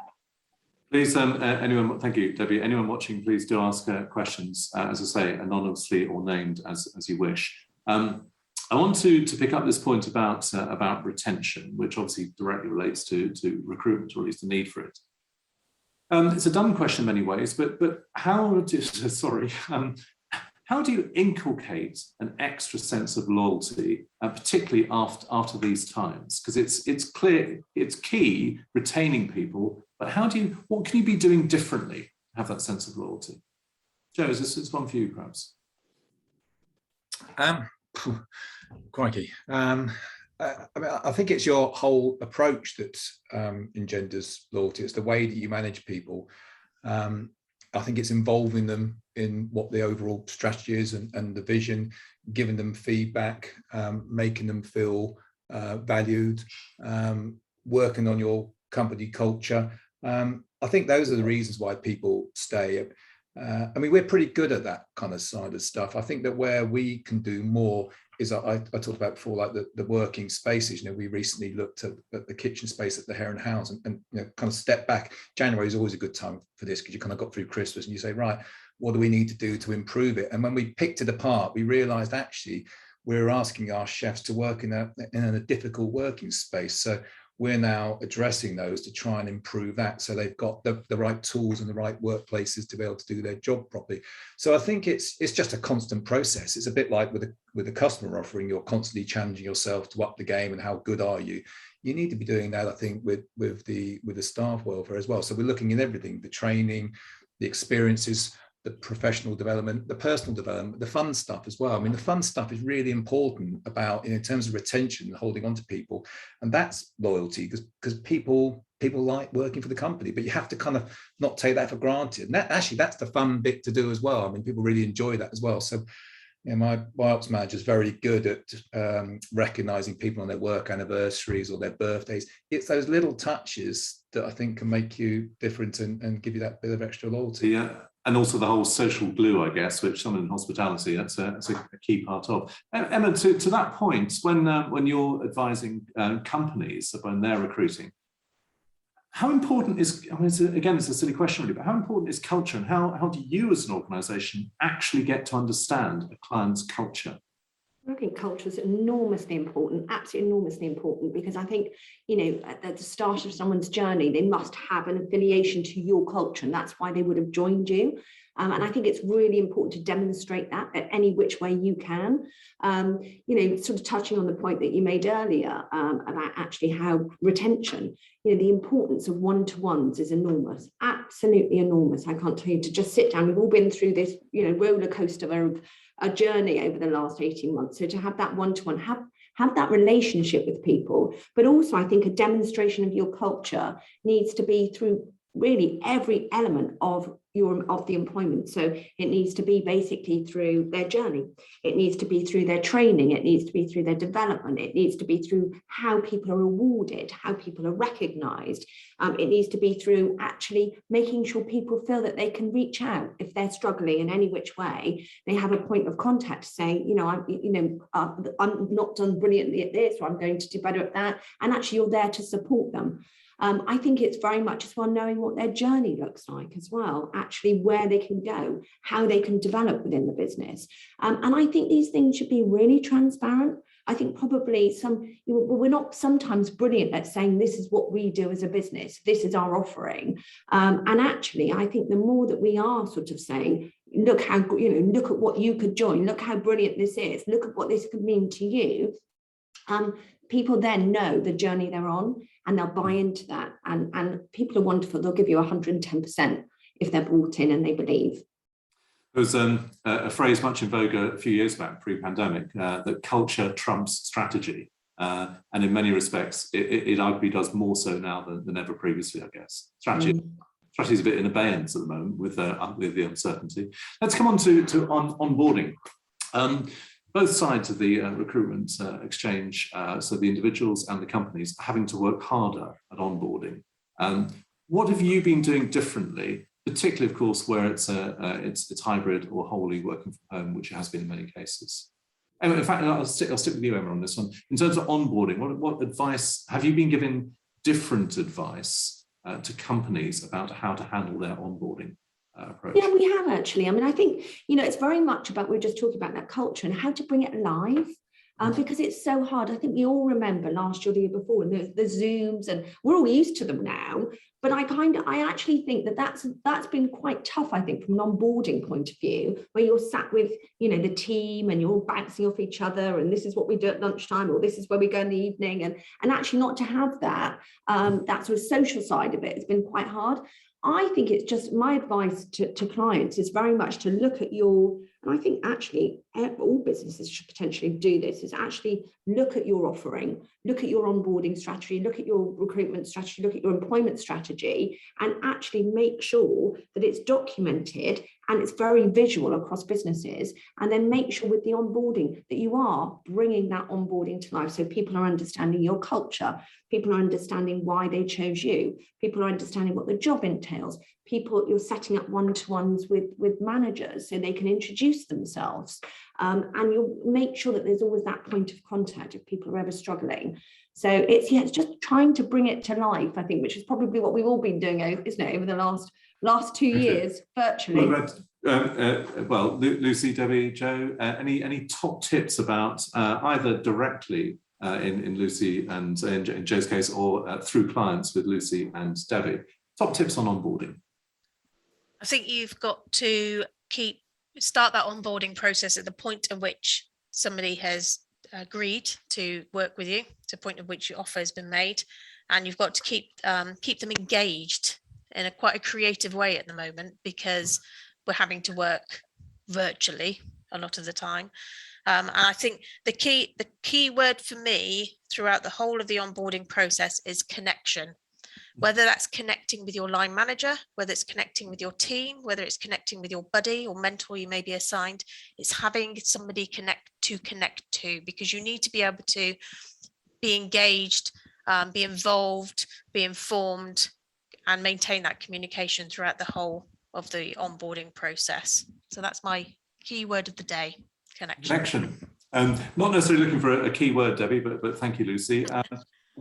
Please, anyone, thank you, Debbie. Anyone watching, please do ask questions, as I say, anonymously or named as you wish. I want to pick up this point about retention, which obviously directly relates to recruitment, or at least the need for it. It's a dumb question in many ways, but how do you inculcate an extra sense of loyalty, particularly after these times? Because it's clear, it's key retaining people, but what can you be doing differently to have that sense of loyalty? Joe, this is one for you, perhaps. Crikey. I mean, I think it's your whole approach that engenders loyalty. It's the way that you manage people. I think it's involving them in what the overall strategy is and the vision, giving them feedback, making them feel valued, working on your company culture. I think those are the reasons why people stay. I mean, we're pretty good at that kind of side of stuff. I think that where we can do more is, I talked about before, like the working spaces. You know, we recently looked at the kitchen space at the Hare and House and you know, kind of step back. January is always a good time for this because you kind of got through Christmas and you say, right, what do we need to do to improve it? And when we picked it apart, we realized actually we're asking our chefs to work in a difficult working space. So we're now addressing those to try and improve that, so they've got the right tools and the right workplaces to be able to do their job properly. So I think it's just a constant process. It's a bit like with a customer offering, you're constantly challenging yourself to up the game and how good are you. You need to be doing that, I think, with the staff welfare as well. So we're looking at everything: the training, the experiences, the professional development, the personal development, the fun stuff as well. I mean, the fun stuff is really important about, in terms of retention and holding on to people. And that's loyalty, because people like working for the company, but you have to kind of not take that for granted. And that's the fun bit to do as well. I mean, people really enjoy that as well. So, you know, my ops manager is very good at recognizing people on their work anniversaries or their birthdays. It's those little touches that I think can make you different and give you that bit of extra loyalty. Yeah. And also the whole social glue, I guess, which someone in hospitality, that's a key part of. Emma, to that point, when you're advising companies when they're recruiting, how important is, I mean, again, it's a silly question really, but how important is culture, and how do you as an organisation actually get to understand a client's culture? I think culture is enormously important, absolutely enormously important, because I think, you know, at the start of someone's journey, they must have an affiliation to your culture, and that's why they would have joined you. And I think it's really important to demonstrate that at any which way you can. Sort of touching on the point that you made earlier about actually how retention, the importance of one-to-ones is enormous, absolutely enormous. I can't tell you, to just sit down. We've all been through this, roller coaster of a journey over the last 18 months. So to have that one-to-one, have that relationship with people, but also I think a demonstration of your culture needs to be through really every element of the employment. So it needs to be basically through their journey, it needs to be through their training, it needs to be through their development, it needs to be through how people are awarded, how people are recognized, it needs to be through actually making sure people feel that they can reach out if they're struggling in any which way. They have a point of contact to say, I'm not done brilliantly at this, or I'm going to do better at that, and actually you're there to support them. I think it's very much as well knowing what their journey looks like as well, actually where they can go, how they can develop within the business. And I think these things should be really transparent. I think probably we're not sometimes brilliant at saying this is what we do as a business, this is our offering. And actually, I think the more that we are sort of saying, look how, look at what you could join, look how brilliant this is, look at what this could mean to you. People then know the journey they're on and they'll buy into that. And people are wonderful. They'll give you 110% if they're bought in and they believe. There was a phrase much in vogue a few years back, pre-pandemic, that culture trumps strategy. And in many respects, it arguably does more so now than ever previously, I guess. Strategy is a bit in abeyance at the moment with the uncertainty. Let's come on to onboarding. Both sides of the recruitment exchange, so the individuals and the companies, are having to work harder at onboarding. What have you been doing differently, particularly, of course, where it's hybrid or wholly working from home, which it has been in many cases? Emma, in fact, I'll stick with you, Emma, on this one. In terms of onboarding, what advice have you been giving? Different advice to companies about how to handle their onboarding approach? Yeah, we have actually. I mean, I think, it's very much about, we're just talking about that culture and how to bring it alive. Because it's so hard. I think we all remember last year, the year before, and the Zooms, and we're all used to them now. But I actually think that's been quite tough, I think, from an onboarding point of view, where you're sat with, the team and you're all bouncing off each other, and this is what we do at lunchtime, or this is where we go in the evening, and actually not to have that sort of social side of it has been quite hard. I think it's just my advice to clients is very much to look at and I think actually all businesses should potentially do this, is actually look at your offering, look at your onboarding strategy, look at your recruitment strategy, look at your employment strategy, and actually make sure that it's documented and it's very visual across businesses. And then make sure with the onboarding that you are bringing that onboarding to life. So people are understanding your culture, people are understanding why they chose you, people are understanding what the job entails, you're setting up one-to-ones with managers so they can introduce themselves, and you'll make sure that there's always that point of contact if people are ever struggling. So it's just trying to bring it to life, I think, which is probably what we've all been doing, isn't it, over the last 2 years virtually. Well, Lucy, Debbie, Joe, any top tips about either directly in Lucy and in Joe's case, or through clients with Lucy and Debbie? Top tips on onboarding. I think you've got to start that onboarding process at the point at which somebody has agreed to work with you, to the point at which your offer has been made, and you've got to keep them engaged in quite a creative way at the moment, because we're having to work virtually a lot of the time. And I think the key word for me throughout the whole of the onboarding process is connection. Whether that's connecting with your line manager, whether it's connecting with your team, whether it's connecting with your buddy or mentor you may be assigned, it's having somebody connect to, because you need to be able to be engaged, be involved, be informed, and maintain that communication throughout the whole of the onboarding process. So that's my key word of the day: connection. Not necessarily looking for a key word, Debbie, but thank you, Lucy.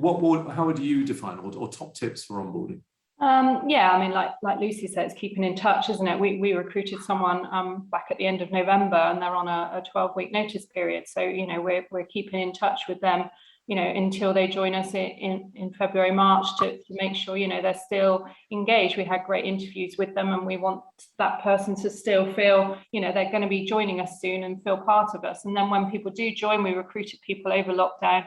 How would you define or top tips for onboarding? Yeah, I mean, like Lucy said, it's keeping in touch, isn't it? We recruited someone back at the end of November, and they're on a 12-week notice period. So, we're keeping in touch with them until they join us in February, March, to make sure, they're still engaged. We had great interviews with them, and we want that person to still feel, they're going to be joining us soon and feel part of us. And then when people do join, we recruited people over lockdown.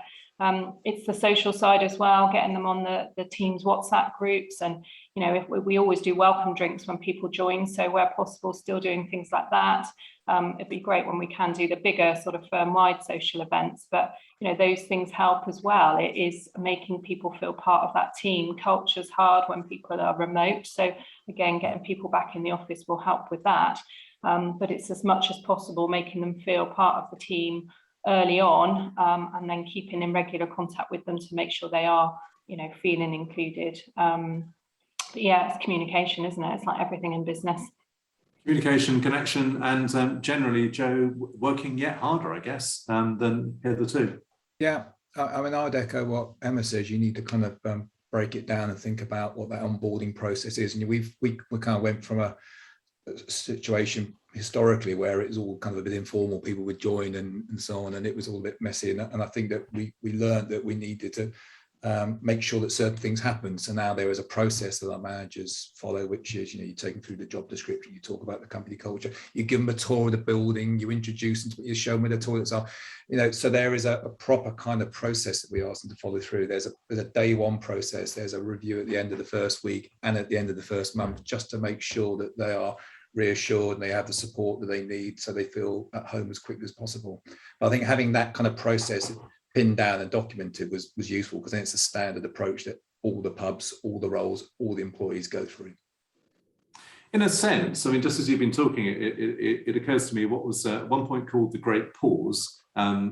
It's the social side as well, getting them on the team's WhatsApp groups. And, if we always do welcome drinks when people join. So where possible, still doing things like that. It'd be great when we can do the bigger sort of firm-wide social events. But, those things help as well. It is making people feel part of that team. Culture's hard when people are remote. So again, getting people back in the office will help with that. But it's as much as possible making them feel part of the team early on, and then keeping in regular contact with them to make sure they are, feeling included. But yeah, it's communication, isn't it? It's like everything in business. Communication, connection, and generally, Joe, working yet harder, I guess, than hitherto. Yeah, I mean, I'd echo what Emma says. You need to kind of break it down and think about what that onboarding process is. And we kind of went from a situation historically where it was all kind of a bit informal, people would join and so on, and it was all a bit messy. And I think that we learned that we needed to make sure that certain things happen. So now there is a process that our managers follow, which is, you take them through the job description, you talk about the company culture, you give them a tour of the building, you introduce them to, you show them where the toilets are, so there is a proper kind of process that we ask them to follow through. There's a day one process, there's a review at the end of the first week and at the end of the first month, just to make sure that they are reassured and they have the support that they need so they feel at home as quickly as possible. But I think having that kind of process pinned down and documented was useful, because then it's a standard approach that all the pubs, all the roles, all the employees go through. In a sense, I mean, just as you've been talking, it occurs to me what was at one point called the Great Pause,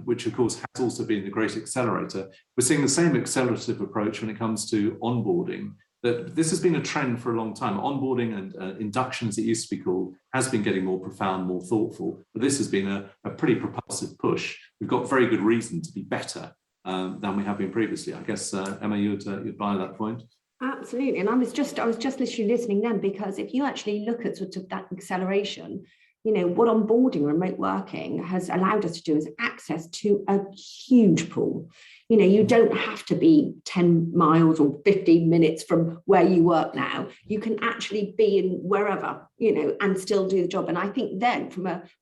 which of course has also been the Great Accelerator. We're seeing the same accelerative approach when it comes to onboarding. That this has been a trend for a long time. Onboarding and induction, as it used to be called, has been getting more profound, more thoughtful. But this has been a pretty propulsive push. We've got very good reason to be better than we have been previously. I guess, Emma, you'd buy that point. Absolutely. And I was just literally listening then, because if you actually look at sort of that acceleration, what onboarding remote working has allowed us to do is access to a huge pool. You don't have to be 10 miles or 15 minutes from where you work now. You can actually be in wherever, and still do the job. And I think then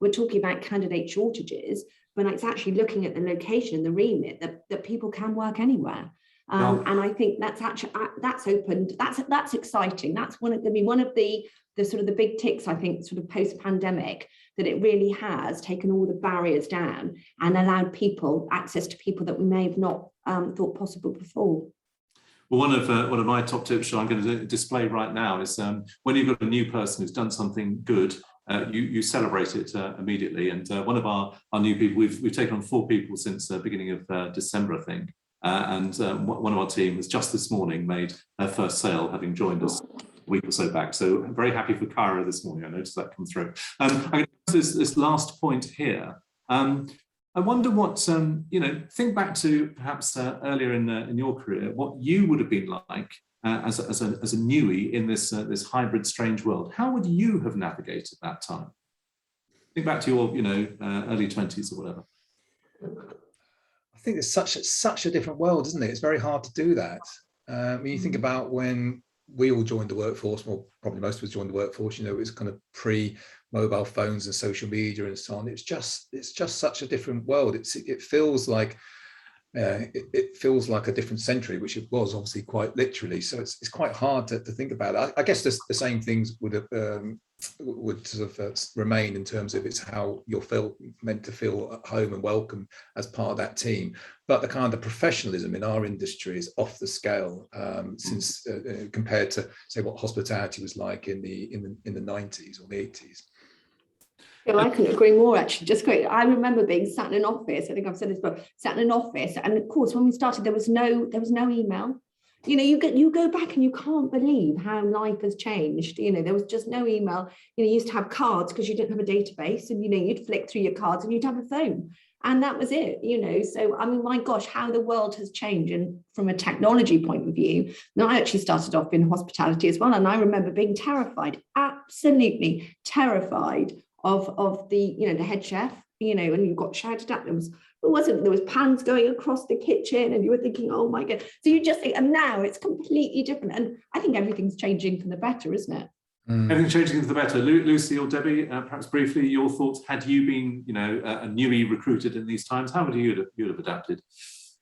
we're talking about candidate shortages, but it's actually looking at the location and the remit that people can work anywhere. And I think that's actually, that's opened, that's exciting. That's going to be one of the sort of the big ticks, I think, sort of post-pandemic, that it really has taken all the barriers down and allowed people access to people that we may have not thought possible before. Well, one of my top tips, I'm going to display right now, is when you've got a new person who's done something good, you celebrate it immediately. And one of our new people, we've taken on 4 people since the beginning of December, I think. And one of our team has just this morning made her first sale, having joined us a week or so back. So I'm very happy for Kyra this morning. I noticed that come through. I'm going to use this last point here. I wonder what, think back to perhaps earlier in your career, what you would have been like as a newie in this hybrid strange world. How would you have navigated that time? Think back to your early 20s or whatever. I think it's such a different world, isn't it? It's very hard to do that. When you think about when we all joined the workforce, well, probably most of us joined the workforce, it was kind of pre-mobile phones and social media and so on. It's just such a different world. It feels like it feels like a different century, which it was obviously quite literally. So it's quite hard to think about it. I guess the same things would sort of remain in terms of it's how you're meant to feel at home and welcome as part of that team. But the kind of professionalism in our industry is off the scale since compared to, say, what hospitality was like in the 90s or the 80s. Well, I couldn't agree more, actually. Just great. I remember being sat in an office. I think I've said this before. Sat in an office, and of course, when we started, there was no email. You go back and you can't believe how life has changed. There was just no email. You used to have cards because you didn't have a database, and you'd flick through your cards and you'd have a phone, and that was it. So I mean, my gosh, how the world has changed. And from a technology point of view, now I actually started off in hospitality as well, and I remember being terrified, absolutely terrified of the the head chef you know, and you got shouted at. There was pans going across the kitchen, and you were thinking, oh my God. So you just think, and now it's completely different. And I think everything's changing for the better, isn't it? Everything changing for the better. Lucy or Debbie, perhaps briefly, your thoughts. Had you been, you know, a newbie recruited in these times, how would you have adapted?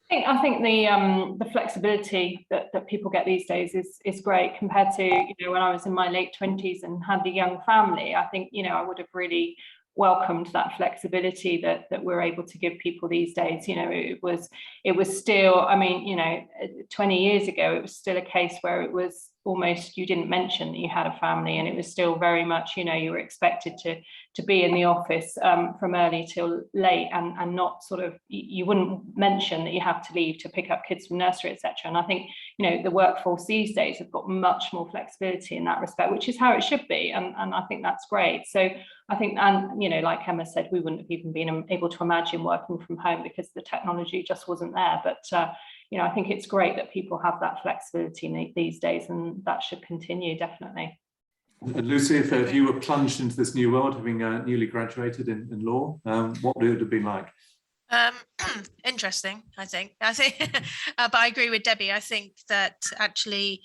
I think the flexibility that people get these days is great compared to, you know, when I was in my late 20s and had a young family. I think, you know, I would have really welcomed that flexibility that we're able to give people these days. You know, it was still, I mean, you know, 20 years ago, it was still a case where it was almost, you didn't mention that you had a family, and it was still very much, you know, you were expected to be in the office from early till late, and not sort of, you wouldn't mention that you have to leave to pick up kids from nursery, etc. And I think, you know, the workforce these days have got much more flexibility in that respect, which is how it should be, and I think that's great. So I think, and you know, like Emma said, we wouldn't have even been able to imagine working from home because the technology just wasn't there. But you know, I think it's great that people have that flexibility these days, and that should continue, definitely. And Lucy, if you were plunged into this new world, having newly graduated in law, what would it have been like? Interesting, I think, but I agree with Debbie. I think that actually,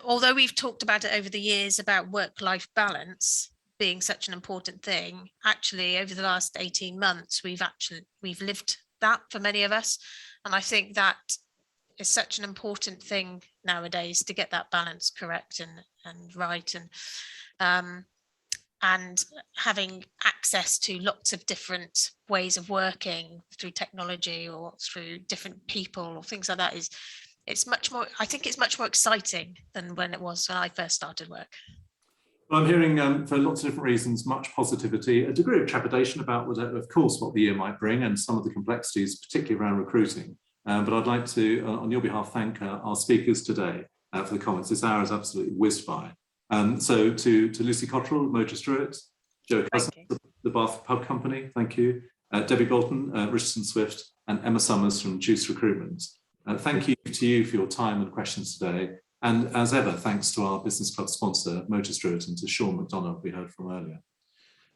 although we've talked about it over the years about work-life balance being such an important thing, actually over the last 18 months, we've lived that for many of us. And I think that is such an important thing nowadays, to get that balance correct and right, and having access to lots of different ways of working through technology or through different people or things like that it's much more, I think it's much more exciting than when it was when I first started work. Well, I'm hearing for lots of different reasons, much positivity, a degree of trepidation about, of course, what the year might bring and some of the complexities, particularly around recruiting. But I'd like to, on your behalf, thank our speakers today for the comments. This hour is absolutely whizzed by. So to Lucy Cotterell, Mogers Drewett, Joe Cussens, the Bath Pub Company, thank you. Debbie Boulton, Richardson Swift, and Emma Summers from Juice Recruitment. Thank you to you for your time and questions today. And as ever, thanks to our business club sponsor, Mogers Drewett, and to Sean McDonough, we heard from earlier.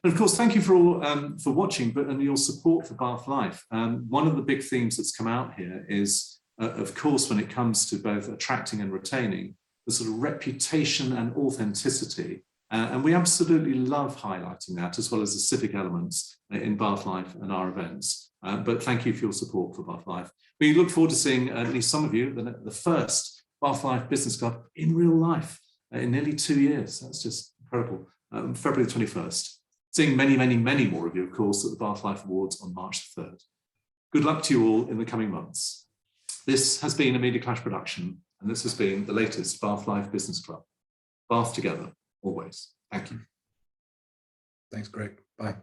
And of course, thank you for all for watching, and your support for Bath Life. One of the big themes that's come out here is, of course, when it comes to both attracting and retaining, the sort of reputation and authenticity. And we absolutely love highlighting that, as well as the civic elements in Bath Life and our events. But thank you for your support for Bath Life. We look forward to seeing at least some of you, the first Bath Life Business Club in real life in nearly 2 years. That's just incredible. February 21st. Seeing many, many, many more of you, of course, at the Bath Life Awards on March the 3rd. Good luck to you all in the coming months. This has been a Media Clash production, and this has been the latest Bath Life Business Club. Bath together, always. Thank you. Thanks, Greg. Bye.